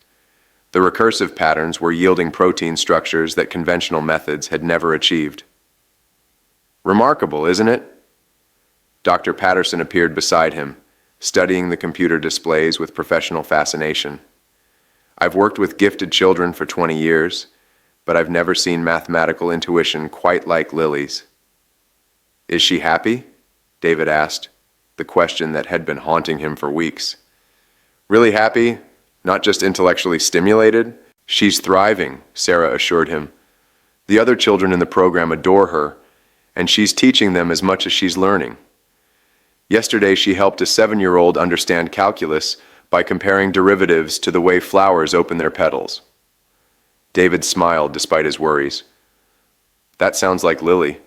Speaker 3: The recursive patterns were yielding protein structures that conventional methods had never achieved. Remarkable, isn't it? Dr. Patterson appeared beside him, studying the computer displays with professional fascination. I've worked with gifted children for 20 years, but I've never seen mathematical intuition quite like Lily's. Is she happy? David asked, the question that had been haunting him for weeks. Really happy? Not just intellectually stimulated? She's thriving, Sarah assured him. The other children in the program adore her, and she's teaching them as much as she's learning. Yesterday, she helped a 7-year-old understand calculus by comparing derivatives to the way flowers open their petals. David smiled despite his worries. That sounds like Lily.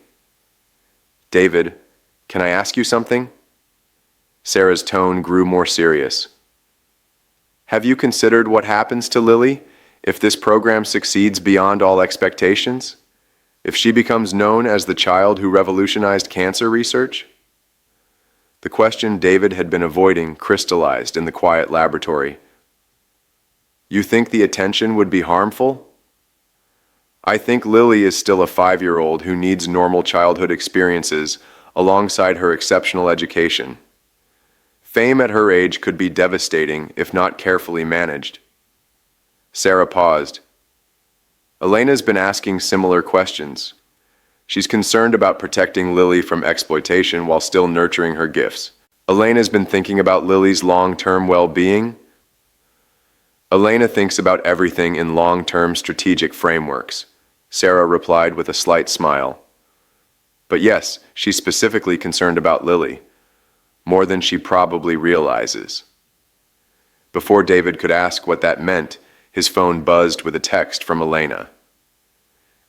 Speaker 3: David, can I ask you something? Sarah's tone grew more serious. Have you considered what happens to Lily if this program succeeds beyond all expectations? If she becomes known as the child who revolutionized cancer research? The question David had been avoiding crystallized in the quiet laboratory. You think the attention would be harmful? I think Lily is still a 5-year-old who needs normal childhood experiences alongside her exceptional education. Fame at her age could be devastating if not carefully managed. Sarah paused. Elena's been asking similar questions. She's concerned about protecting Lily from exploitation while still nurturing her gifts. Elena's been thinking about Lily's long-term well-being. Elena thinks about everything in long-term strategic frameworks, Sarah replied with a slight smile. But yes, she's specifically concerned about Lily, more than she probably realizes. Before David could ask what that meant, his phone buzzed with a text from Elena.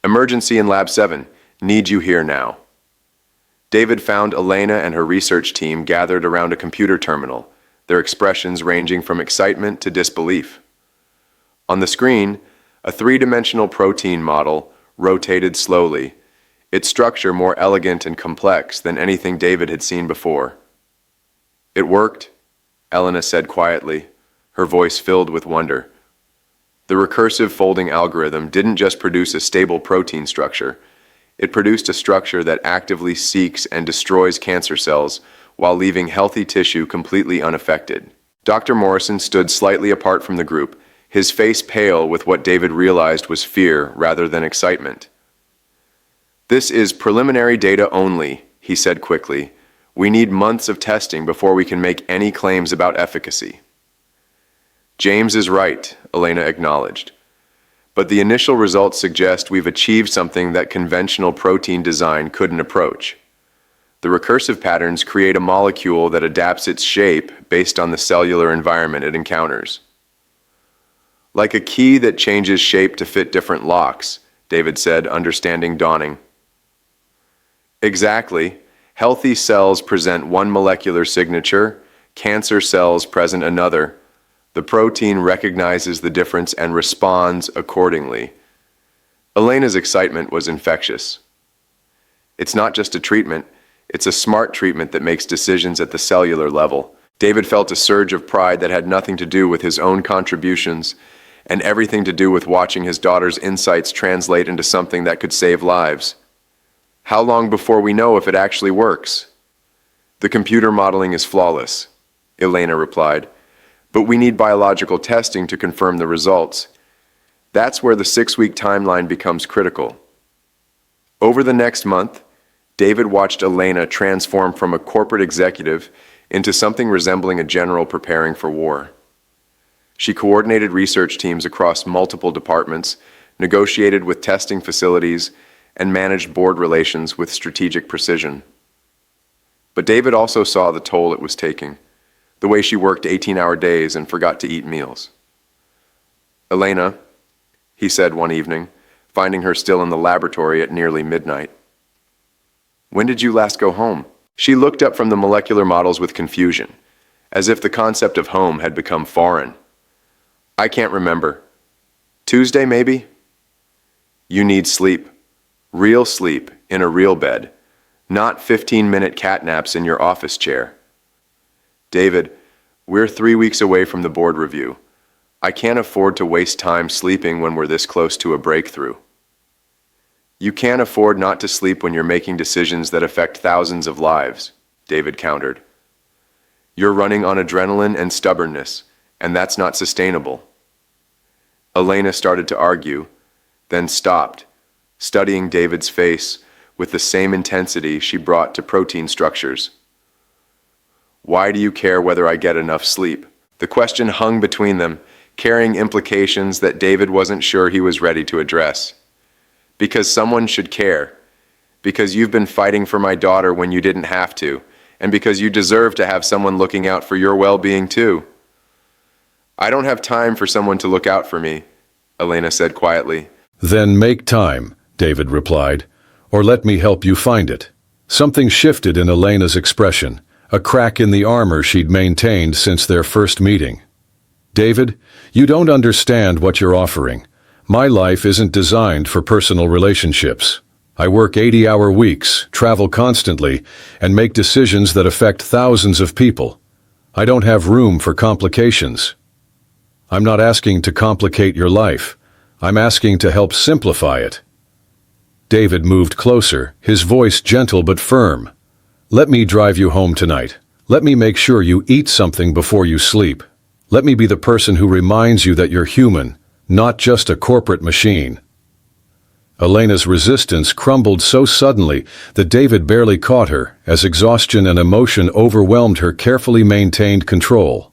Speaker 3: Emergency in Lab 7. Need you here now. David found Elena and her research team gathered around a computer terminal, their expressions ranging from excitement to disbelief. On the screen, a 3-dimensional protein model rotated slowly, its structure more elegant and complex than anything David had seen before. It worked, Elena said quietly, her voice filled with wonder. The recursive folding algorithm didn't just produce a stable protein structure, it produced a structure that actively seeks and destroys cancer cells while leaving healthy tissue completely unaffected. Dr. Morrison stood slightly apart from the group, his face pale with what David realized was fear rather than excitement. This is preliminary data only, he said quickly. We need months of testing before we can make any claims about efficacy. James is right, Elena acknowledged. But the initial results suggest we've achieved something that conventional protein design couldn't approach. The recursive patterns create a molecule that adapts its shape based on the cellular environment it encounters. Like a key that changes shape to fit different locks, David said, understanding dawning. Exactly. Healthy cells present one molecular signature, cancer cells present another. The protein recognizes the difference and responds accordingly. Elena's excitement was infectious. It's not just a treatment, it's a smart treatment that makes decisions at the cellular level. David felt a surge of pride that had nothing to do with his own contributions and everything to do with watching his daughter's insights translate into something that could save lives. How long before we know if it actually works? The computer modeling is flawless, Elena replied. But we need biological testing to confirm the results. That's where the 6-week timeline becomes critical. Over the next month, David watched Elena transform from a corporate executive into something resembling a general preparing for war. She coordinated research teams across multiple departments, negotiated with testing facilities, and managed board relations with strategic precision. But David also saw the toll it was taking, the way she worked 18-hour days and forgot to eat meals. "Elena," he said one evening, finding her still in the laboratory at nearly midnight. "When did you last go home?" She looked up from the molecular models with confusion, as if the concept of home had become foreign. "I can't remember. Tuesday, maybe?" "You need sleep. Real sleep, in a real bed. Not 15-minute cat naps in your office chair." "David, we're 3 weeks away from the board review. I can't afford to waste time sleeping when we're this close to a breakthrough." "You can't afford not to sleep when you're making decisions that affect thousands of lives," David countered. "You're running on adrenaline and stubbornness, and that's not sustainable." Elena started to argue, then stopped, studying David's face with the same intensity she brought to protein structures. "Why do you care whether I get enough sleep?" The question hung between them, carrying implications that David wasn't sure he was ready to address. "Because someone should care. Because you've been fighting for my daughter when you didn't have to, and because you deserve to have someone looking out for your well-being too." "I don't have time for someone to look out for me," Elena said quietly.
Speaker 1: "Then make time," David replied, "or let me help you find it." Something shifted in Elena's expression, a crack in the armor she'd maintained since their first meeting. "David, you don't understand what you're offering. My life isn't designed for personal relationships. I work 80-hour weeks, travel constantly, and make decisions that affect thousands of people. I don't have room for complications. I'm not asking to complicate your life. I'm asking to help simplify it." David moved closer, his voice gentle but firm. "Let me drive you home tonight. Let me make sure you eat something before you sleep. Let me be the person who reminds you that you're human, not just a corporate machine." Elena's resistance crumbled so suddenly that David barely caught her as exhaustion and emotion overwhelmed her carefully maintained control.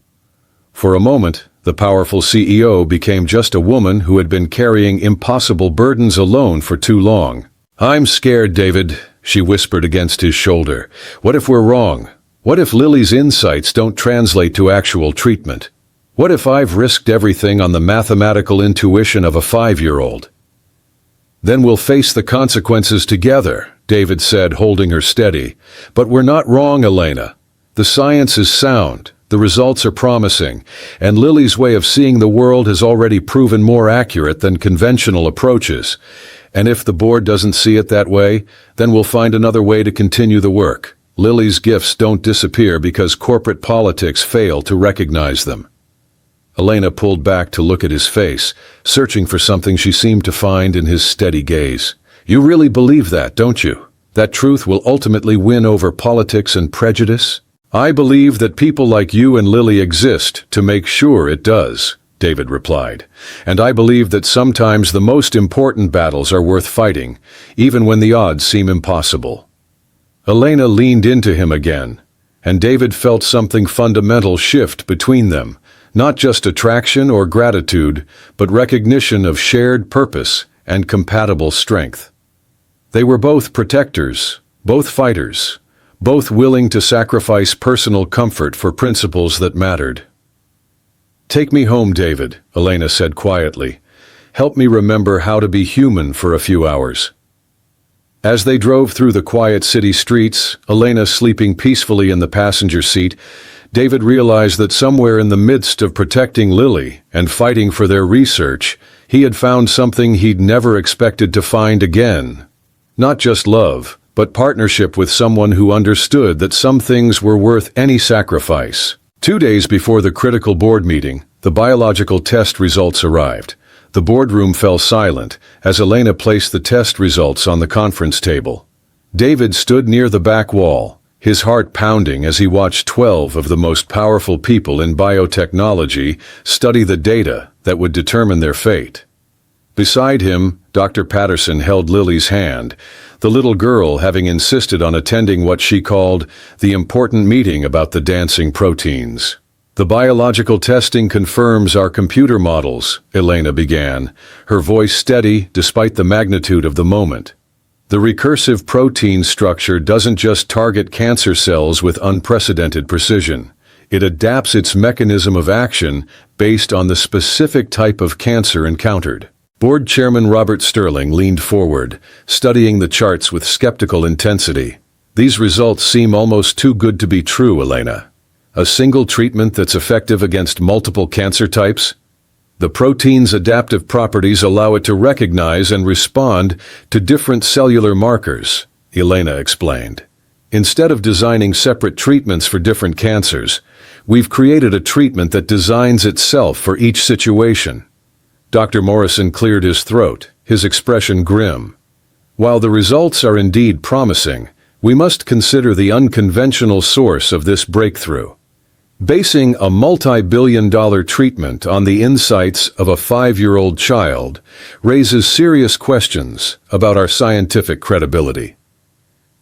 Speaker 1: For a moment, the powerful CEO became just a woman who had been carrying impossible burdens alone for too long. "I'm scared, David," she whispered against his shoulder. "What if we're wrong? What if Lily's insights don't translate to actual treatment? What if I've risked everything on the mathematical intuition of a 5-year-old? "Then we'll face the consequences together," David said, holding her steady. "But we're not wrong, Elena. The science is sound, the results are promising, and Lily's way of seeing the world has already proven more accurate than conventional approaches. And if the board doesn't see it that way, then we'll find another way to continue the work. Lily's gifts don't disappear because corporate politics fail to recognize them." Elena pulled back to look at his face, searching for something she seemed to find in his steady gaze. "You really believe that, don't you? That truth will ultimately win over politics and prejudice?" "I believe that people like you and Lily exist to make sure it does," David replied. "And I believe that sometimes the most important battles are worth fighting, even when the odds seem impossible." Elena leaned into him again, and David felt something fundamental shift between them. Not just attraction or gratitude, but recognition of shared purpose and compatible strength. They were both protectors, both fighters, both willing to sacrifice personal comfort for principles that mattered. "Take me home, David," Elena said quietly. "Help me remember how to be human for a few hours." As they drove through the quiet city streets, Elena sleeping peacefully in the passenger seat, David realized that somewhere in the midst of protecting Lily and fighting for their research, he had found something he'd never expected to find again. Not just love, but partnership with someone who understood that some things were worth any sacrifice. 2 days before the critical board meeting, the biological test results arrived. The boardroom fell silent as Elena placed the test results on the conference table. David stood near the back wall, his heart pounding as he watched 12 of the most powerful people in biotechnology study the data that would determine their fate. Beside him, Dr. Patterson held Lily's hand, the little girl having insisted on attending what she called the important meeting about the dancing proteins. The biological testing confirms our computer models, Elena began, her voice steady despite the magnitude of the moment. The recursive protein structure doesn't just target cancer cells with unprecedented precision. It adapts its mechanism of action based on the specific type of cancer encountered. Board Chairman Robert Sterling leaned forward, studying the charts with skeptical intensity. These results seem almost too good to be true, Elena. A single treatment that's effective against multiple cancer types? The protein's adaptive properties allow it to recognize and respond to different cellular markers, Elena explained. Instead of designing separate treatments for different cancers, we've created a treatment that designs itself for each situation. Dr. Morrison cleared his throat, his expression grim. While the results are indeed promising, we must consider the unconventional source of this breakthrough. Basing a multi-billion-dollar treatment on the insights of a 5-year-old child raises serious questions about our scientific credibility.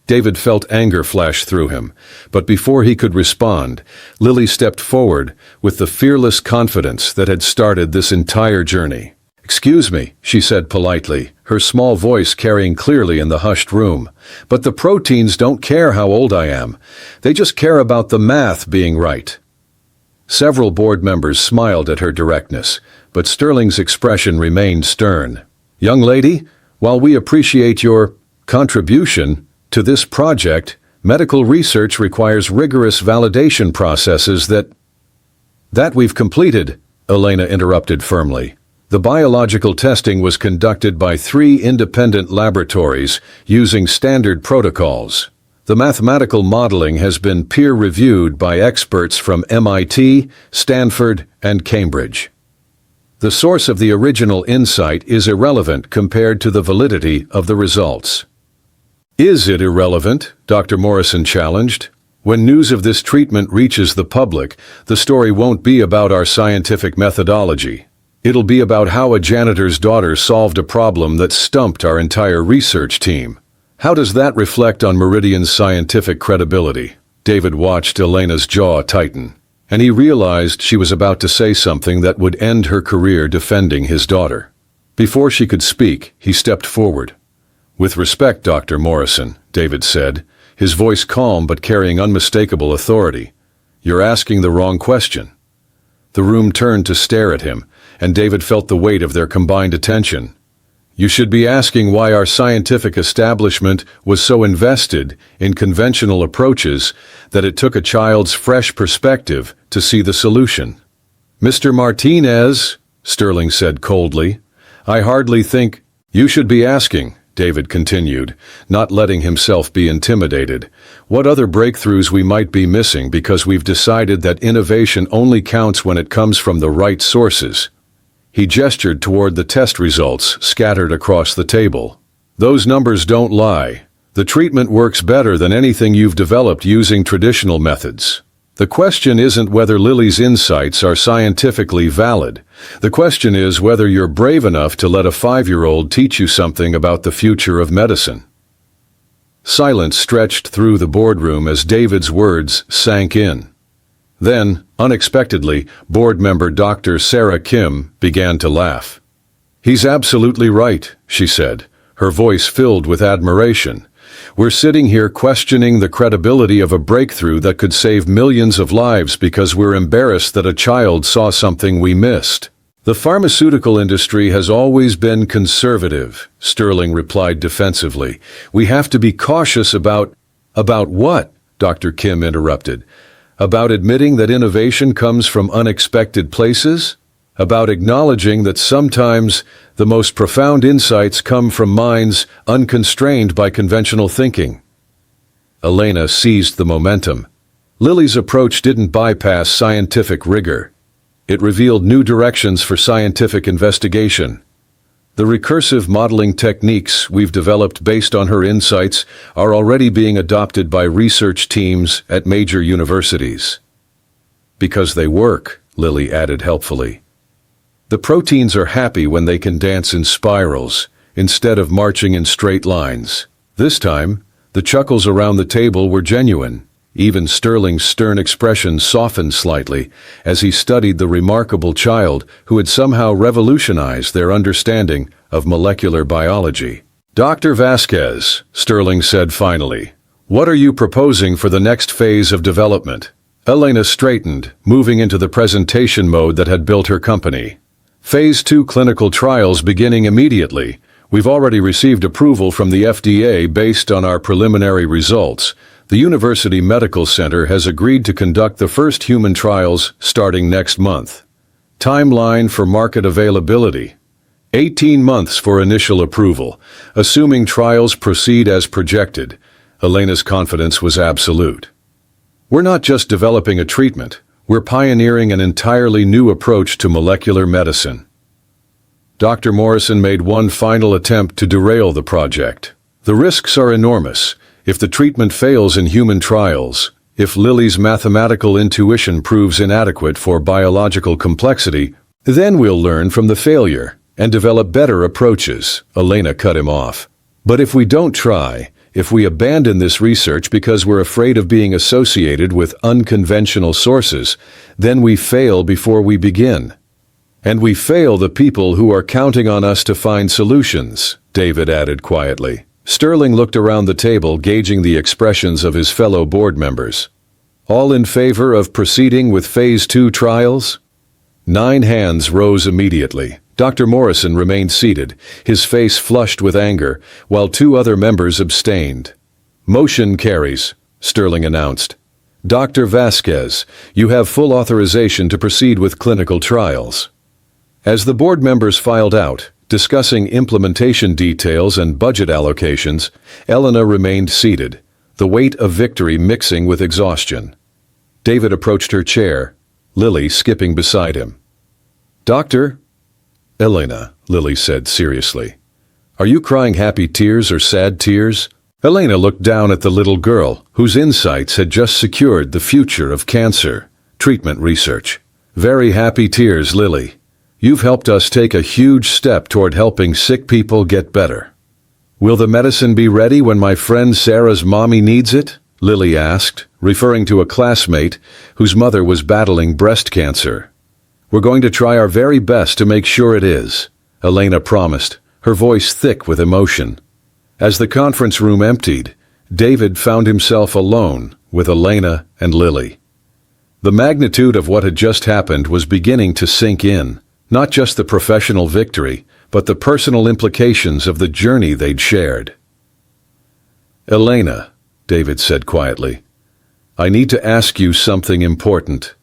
Speaker 1: David felt anger flash through him, but before he could respond, Lily stepped forward with the fearless confidence that had started this entire journey. "Excuse me," she said politely, her small voice carrying clearly in the hushed room, "but the proteins don't care how old I am. They just care about the math being right." Several board members smiled at her directness, but Sterling's expression remained stern. "Young lady, while we appreciate your contribution to this project, medical research requires rigorous validation processes that we've completed," Elena interrupted firmly. "The biological testing was conducted by 3 independent laboratories using standard protocols. The mathematical modeling has been peer-reviewed by experts from MIT, Stanford, and Cambridge. The source of the original insight is irrelevant compared to the validity of the results." "Is it irrelevant?" Dr. Morrison challenged. "When news of this treatment reaches the public, the story won't be about our scientific methodology. It'll be about how a janitor's daughter solved a problem that stumped our entire research team. How does that reflect on Meridian's scientific credibility?" David watched Elena's jaw tighten, and he realized she was about to say something that would end her career defending his daughter. Before she could speak, he stepped forward. "With respect, Dr. Morrison," David said, his voice calm but carrying unmistakable authority, "you're asking the wrong question." The room turned to stare at him, and David felt the weight of their combined attention. "You should be asking why our scientific establishment was so invested in conventional approaches that it took a child's fresh perspective to see the solution." "Mr. Martinez," Sterling said coldly, "I hardly think you should be asking," David continued, not letting himself be intimidated, "what other breakthroughs we might be missing because we've decided that innovation only counts when it comes from the right sources." He gestured toward the test results scattered across the table. "Those numbers don't lie. The treatment works better than anything you've developed using traditional methods. The question isn't whether Lily's insights are scientifically valid. The question is whether you're brave enough to let a 5-year-old teach you something about the future of medicine." Silence stretched through the boardroom as David's words sank in. Then, unexpectedly, board member Dr. Sarah Kim began to laugh. "He's absolutely right," she said, her voice filled with admiration. "We're sitting here questioning the credibility of a breakthrough that could save millions of lives because we're embarrassed that a child saw something we missed." "The pharmaceutical industry has always been conservative," Sterling replied defensively. "We have to be cautious about—" "About what?" Dr. Kim interrupted. "About admitting that innovation comes from unexpected places? About acknowledging that sometimes the most profound insights come from minds unconstrained by conventional thinking." Elena seized the momentum. Lily's approach didn't bypass scientific rigor. It revealed new directions for scientific investigation. The recursive modeling techniques we've developed based on her insights are already being adopted by research teams at major universities. "Because they work," Lily added helpfully. "The proteins are happy when they can dance in spirals, instead of marching in straight lines." This time, the chuckles around the table were genuine. Even Sterling's stern expression softened slightly as he studied the remarkable child who had somehow revolutionized their understanding of molecular biology. "Dr. Vasquez," Sterling said finally, "what are you proposing for the next phase of development?" Elena straightened, moving into the presentation mode that had built her company. "Phase 2 clinical trials beginning immediately. We've already received approval from the FDA based on our preliminary results. The University Medical Center has agreed to conduct the first human trials starting next month. Timeline for market availability: 18 months for initial approval, assuming trials proceed as projected." Elena's confidence was absolute. "We're not just developing a treatment, we're pioneering an entirely new approach to molecular medicine." Dr. Morrison made one final attempt to derail the project. "The risks are enormous. If the treatment fails in human trials, if Lily's mathematical intuition proves inadequate for biological complexity, then we'll learn from the failure and develop better approaches," Elena cut him off. "But if we don't try, if we abandon this research because we're afraid of being associated with unconventional sources, then we fail before we begin. And we fail the people who are counting on us to find solutions," David added quietly. Sterling looked around the table, gauging the expressions of his fellow board members. "All in favor of proceeding with Phase 2 trials?" 9 hands rose immediately. Dr. Morrison remained seated, his face flushed with anger, while 2 other members abstained. "Motion carries," Sterling announced. "Dr. Vasquez, you have full authorization to proceed with clinical trials." As the board members filed out, discussing implementation details and budget allocations, Elena remained seated, the weight of victory mixing with exhaustion. David approached her chair, Lily skipping beside him. "Doctor?" "Elena," Lily said seriously. "Are you crying happy tears or sad tears?" Elena looked down at the little girl, whose insights had just secured the future of cancer treatment research. "Very happy tears, Lily. You've helped us take a huge step toward helping sick people get better." "Will the medicine be ready when my friend Sarah's mommy needs it?" Lily asked, referring to a classmate whose mother was battling breast cancer. "We're going to try our very best to make sure it is," Elena promised, her voice thick with emotion. As the conference room emptied, David found himself alone with Elena and Lily. The magnitude of what had just happened was beginning to sink in. Not just the professional victory, but the personal implications of the journey they'd shared. "Elena," David said quietly, "I need to ask you something important."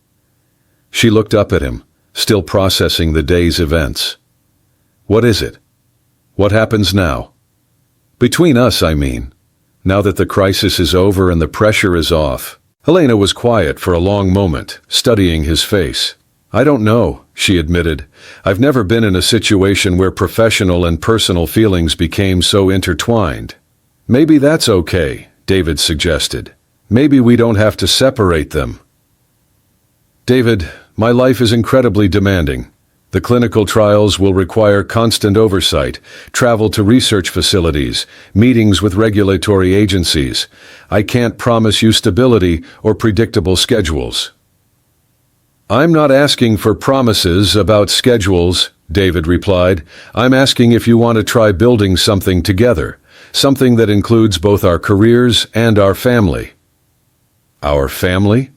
Speaker 1: She looked up at him, still processing the day's events. "What is it? What happens now? Between us, I mean, now that the crisis is over and the pressure is off." Elena was quiet for a long moment, studying his face. "I don't know," she admitted. "I've never been in a situation where professional and personal feelings became so intertwined." "Maybe that's okay," David suggested. "Maybe we don't have to separate them." "David, my life is incredibly demanding. The clinical trials will require constant oversight, travel to research facilities, meetings with regulatory agencies. I can't promise you stability or predictable schedules." "I'm not asking for promises about schedules," David replied. "I'm asking if you want to try building something together, something that includes both our careers and our family." "Our family?"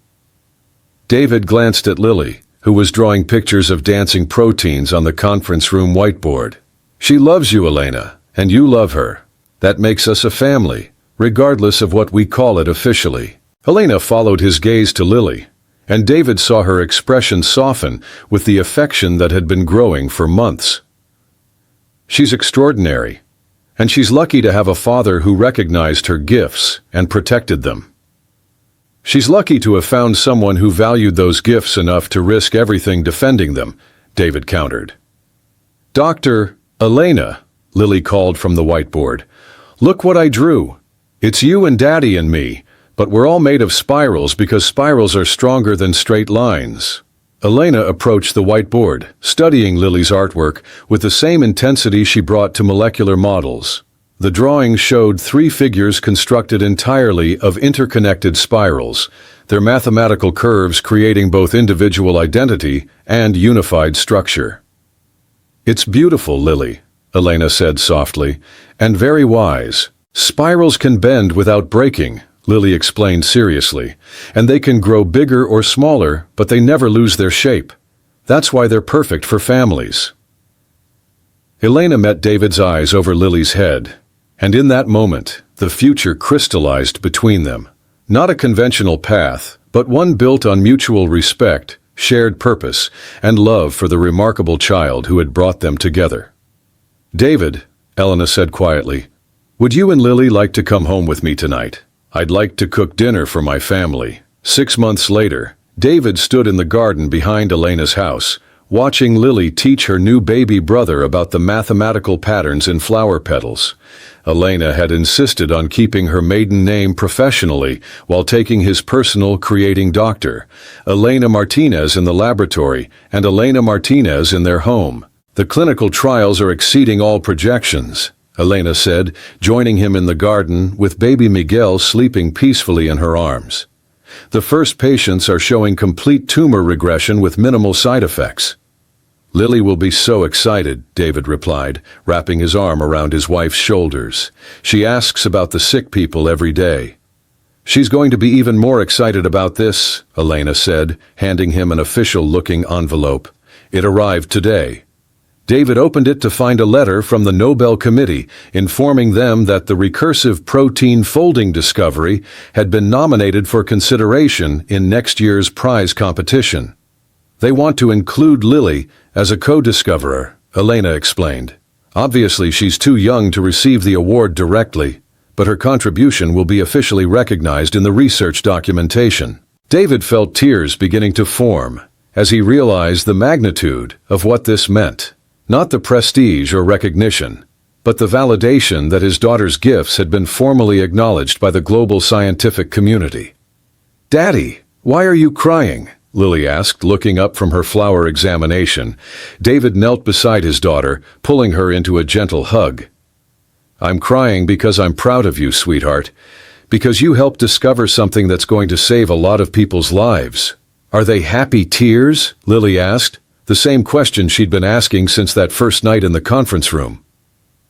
Speaker 1: David glanced at Lily, who was drawing pictures of dancing proteins on the conference room whiteboard. "She loves you, Elena, and you love her. That makes us a family, regardless of what we call it officially." Elena followed his gaze to Lily, and David saw her expression soften with the affection that had been growing for months. "She's extraordinary, and she's lucky to have a father who recognized her gifts and protected them. She's lucky to have found someone who valued those gifts enough to risk everything defending them," David countered. "Dr. Elena," Lily called from the whiteboard, "look what I drew. It's you and Daddy and me, but we're all made of spirals because spirals are stronger than straight lines." Elena approached the whiteboard, studying Lily's artwork with the same intensity she brought to molecular models. The drawing showed three figures constructed entirely of interconnected spirals, their mathematical curves creating both individual identity and unified structure. "It's beautiful, Lily," Elena said softly, "and very wise. Spirals can bend without breaking," Lily explained seriously, "and they can grow bigger or smaller, but they never lose their shape. That's why they're perfect for families." Elena met David's eyes over Lily's head, and in that moment, the future crystallized between them. Not a conventional path, but one built on mutual respect, shared purpose, and love for the remarkable child who had brought them together. "David," Elena said quietly, "would you and Lily like to come home with me tonight? I'd like to cook dinner for my family." 6 months later, David stood in the garden behind Elena's house, watching Lily teach her new baby brother about the mathematical patterns in flower petals. Elena had insisted on keeping her maiden name professionally while taking his personal creating doctor, Elena Martinez in the laboratory and Elena Martinez in their home. "The clinical trials are exceeding all projections," Elena said, joining him in the garden with baby Miguel sleeping peacefully in her arms. "The first patients are showing complete tumor regression with minimal side effects." "Lily will be so excited," David replied, wrapping his arm around his wife's shoulders. "She asks about the sick people every day." "She's going to be even more excited about this," Elena said, handing him an official-looking envelope. It arrived today. David opened it to find a letter from the Nobel Committee informing them that the recursive protein folding discovery had been nominated for consideration in next year's prize competition. "They want to include Lily as a co-discoverer," Elena explained. "Obviously, she's too young to receive the award directly, but her contribution will be officially recognized in the research documentation." David felt tears beginning to form as he realized the magnitude of what this meant. Not the prestige or recognition, but the validation that his daughter's gifts had been formally acknowledged by the global scientific community. "Daddy, why are you crying?" Lily asked, looking up from her flower examination. David knelt beside his daughter, pulling her into a gentle hug. "I'm crying because I'm proud of you, sweetheart, because you helped discover something that's going to save a lot of people's lives." "Are they happy tears?" Lily asked, the same question she'd been asking since that first night in the conference room.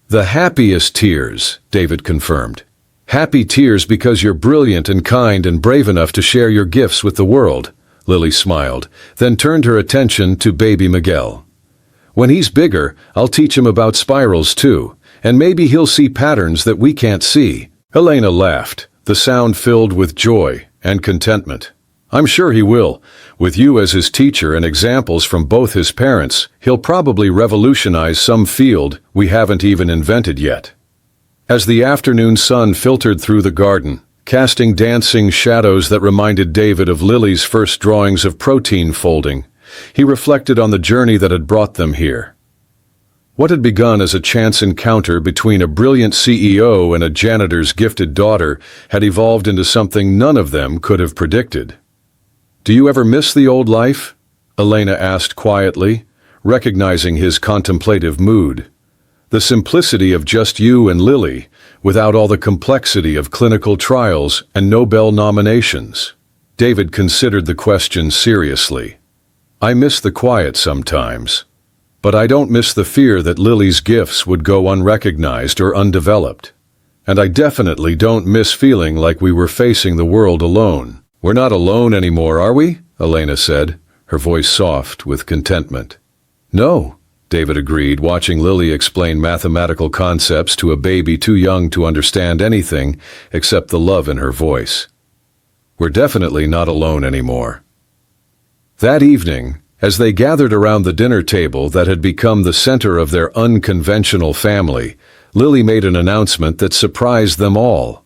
Speaker 1: "The happiest tears," David confirmed. "Happy tears because you're brilliant and kind and brave enough to share your gifts with the world." Lily smiled, then turned her attention to baby Miguel. "When he's bigger, I'll teach him about spirals too, and maybe he'll see patterns that we can't see." Elena laughed, the sound filled with joy and contentment. "I'm sure he will. With you as his teacher and examples from both his parents, he'll probably revolutionize some field we haven't even invented yet." As the afternoon sun filtered through the garden, casting dancing shadows that reminded David of Lily's first drawings of protein folding, he reflected on the journey that had brought them here. What had begun as a chance encounter between a brilliant CEO and a janitor's gifted daughter had evolved into something none of them could have predicted. "Do you ever miss the old life?" Elena asked quietly, recognizing his contemplative mood. "The simplicity of just you and Lily, without all the complexity of clinical trials and Nobel nominations." David considered the question seriously. "I miss the quiet sometimes, but I don't miss the fear that Lily's gifts would go unrecognized or undeveloped. And I definitely don't miss feeling like we were facing the world alone." "We're not alone anymore, are we?" Elena said, her voice soft with contentment. "No," David agreed, watching Lily explain mathematical concepts to a baby too young to understand anything except the love in her voice. "We're definitely not alone anymore." That evening, as they gathered around the dinner table that had become the center of their unconventional family, Lily made an announcement that surprised them all.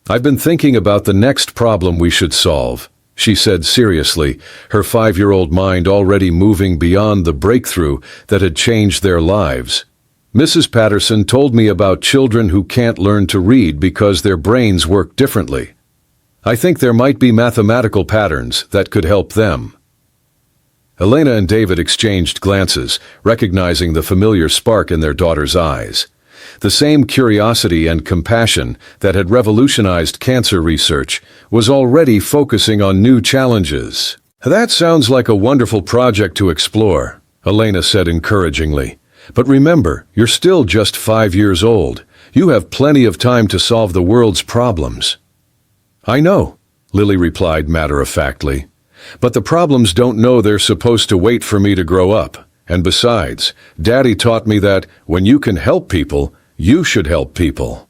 Speaker 1: "I've been thinking about the next problem we should solve," she said seriously, her 5-year-old mind already moving beyond the breakthrough that had changed their lives. "Mrs. Patterson told me about children who can't learn to read because their brains work differently. I think there might be mathematical patterns that could help them." Elena and David exchanged glances, recognizing the familiar spark in their daughter's eyes. The same curiosity and compassion that had revolutionized cancer research was already focusing on new challenges. "That sounds like a wonderful project to explore," Elena said encouragingly. "But remember, you're still just 5 years old. You have plenty of time to solve the world's problems." "I know," Lily replied matter-of-factly. "But the problems don't know they're supposed to wait for me to grow up. And besides, Daddy taught me that when you can help people, you should help people."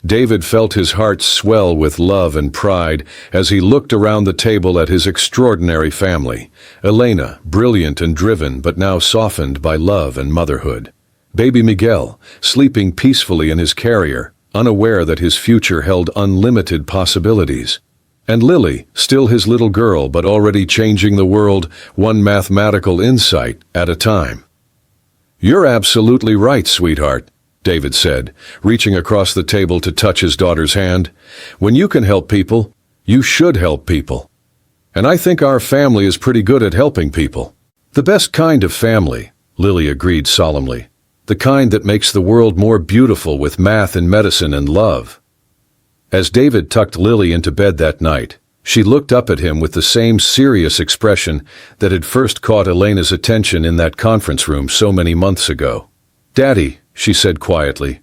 Speaker 1: David felt his heart swell with love and pride as he looked around the table at his extraordinary family. Elena, brilliant and driven, but now softened by love and motherhood. Baby Miguel, sleeping peacefully in his carrier, unaware that his future held unlimited possibilities. And Lily, still his little girl, but already changing the world one mathematical insight at a time. "You're absolutely right, sweetheart," David said, reaching across the table to touch his daughter's hand. "When you can help people, you should help people. And I think our family is pretty good at helping people." "The best kind of family," Lily agreed solemnly. "The kind that makes the world more beautiful with math and medicine and love." As David tucked Lily into bed that night, she looked up at him with the same serious expression that had first caught Elena's attention in that conference room so many months ago. "Daddy," she said quietly,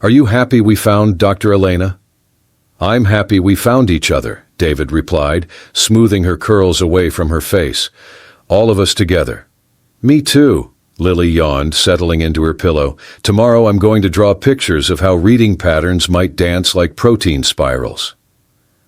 Speaker 1: "are you happy we found Dr. Elena?" "I'm happy we found each other," David replied, smoothing her curls away from her face. "All of us together." "Me too," Lily yawned, settling into her pillow. "Tomorrow I'm going to draw pictures of how reading patterns might dance like protein spirals."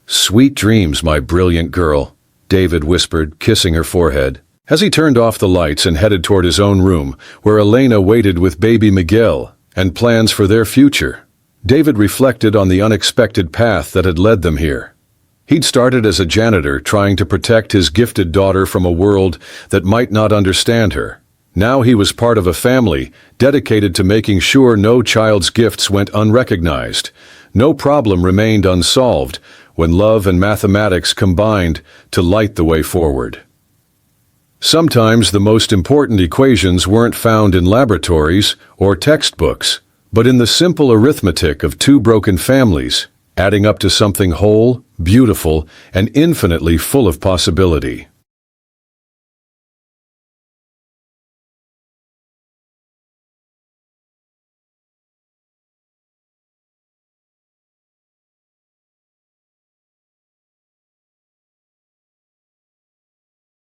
Speaker 1: "Sweet dreams, my brilliant girl," David whispered, kissing her forehead. As he turned off the lights and headed toward his own room, where Elena waited with baby Miguel and plans for their future, David reflected on the unexpected path that had led them here. He'd started as a janitor, trying to protect his gifted daughter from a world that might not understand her. Now he was part of a family dedicated to making sure no child's gifts went unrecognized. No problem remained unsolved when love and mathematics combined to light the way forward. Sometimes the most important equations weren't found in laboratories or textbooks, but in the simple arithmetic of two broken families, adding up to something whole, beautiful, and infinitely full of possibility.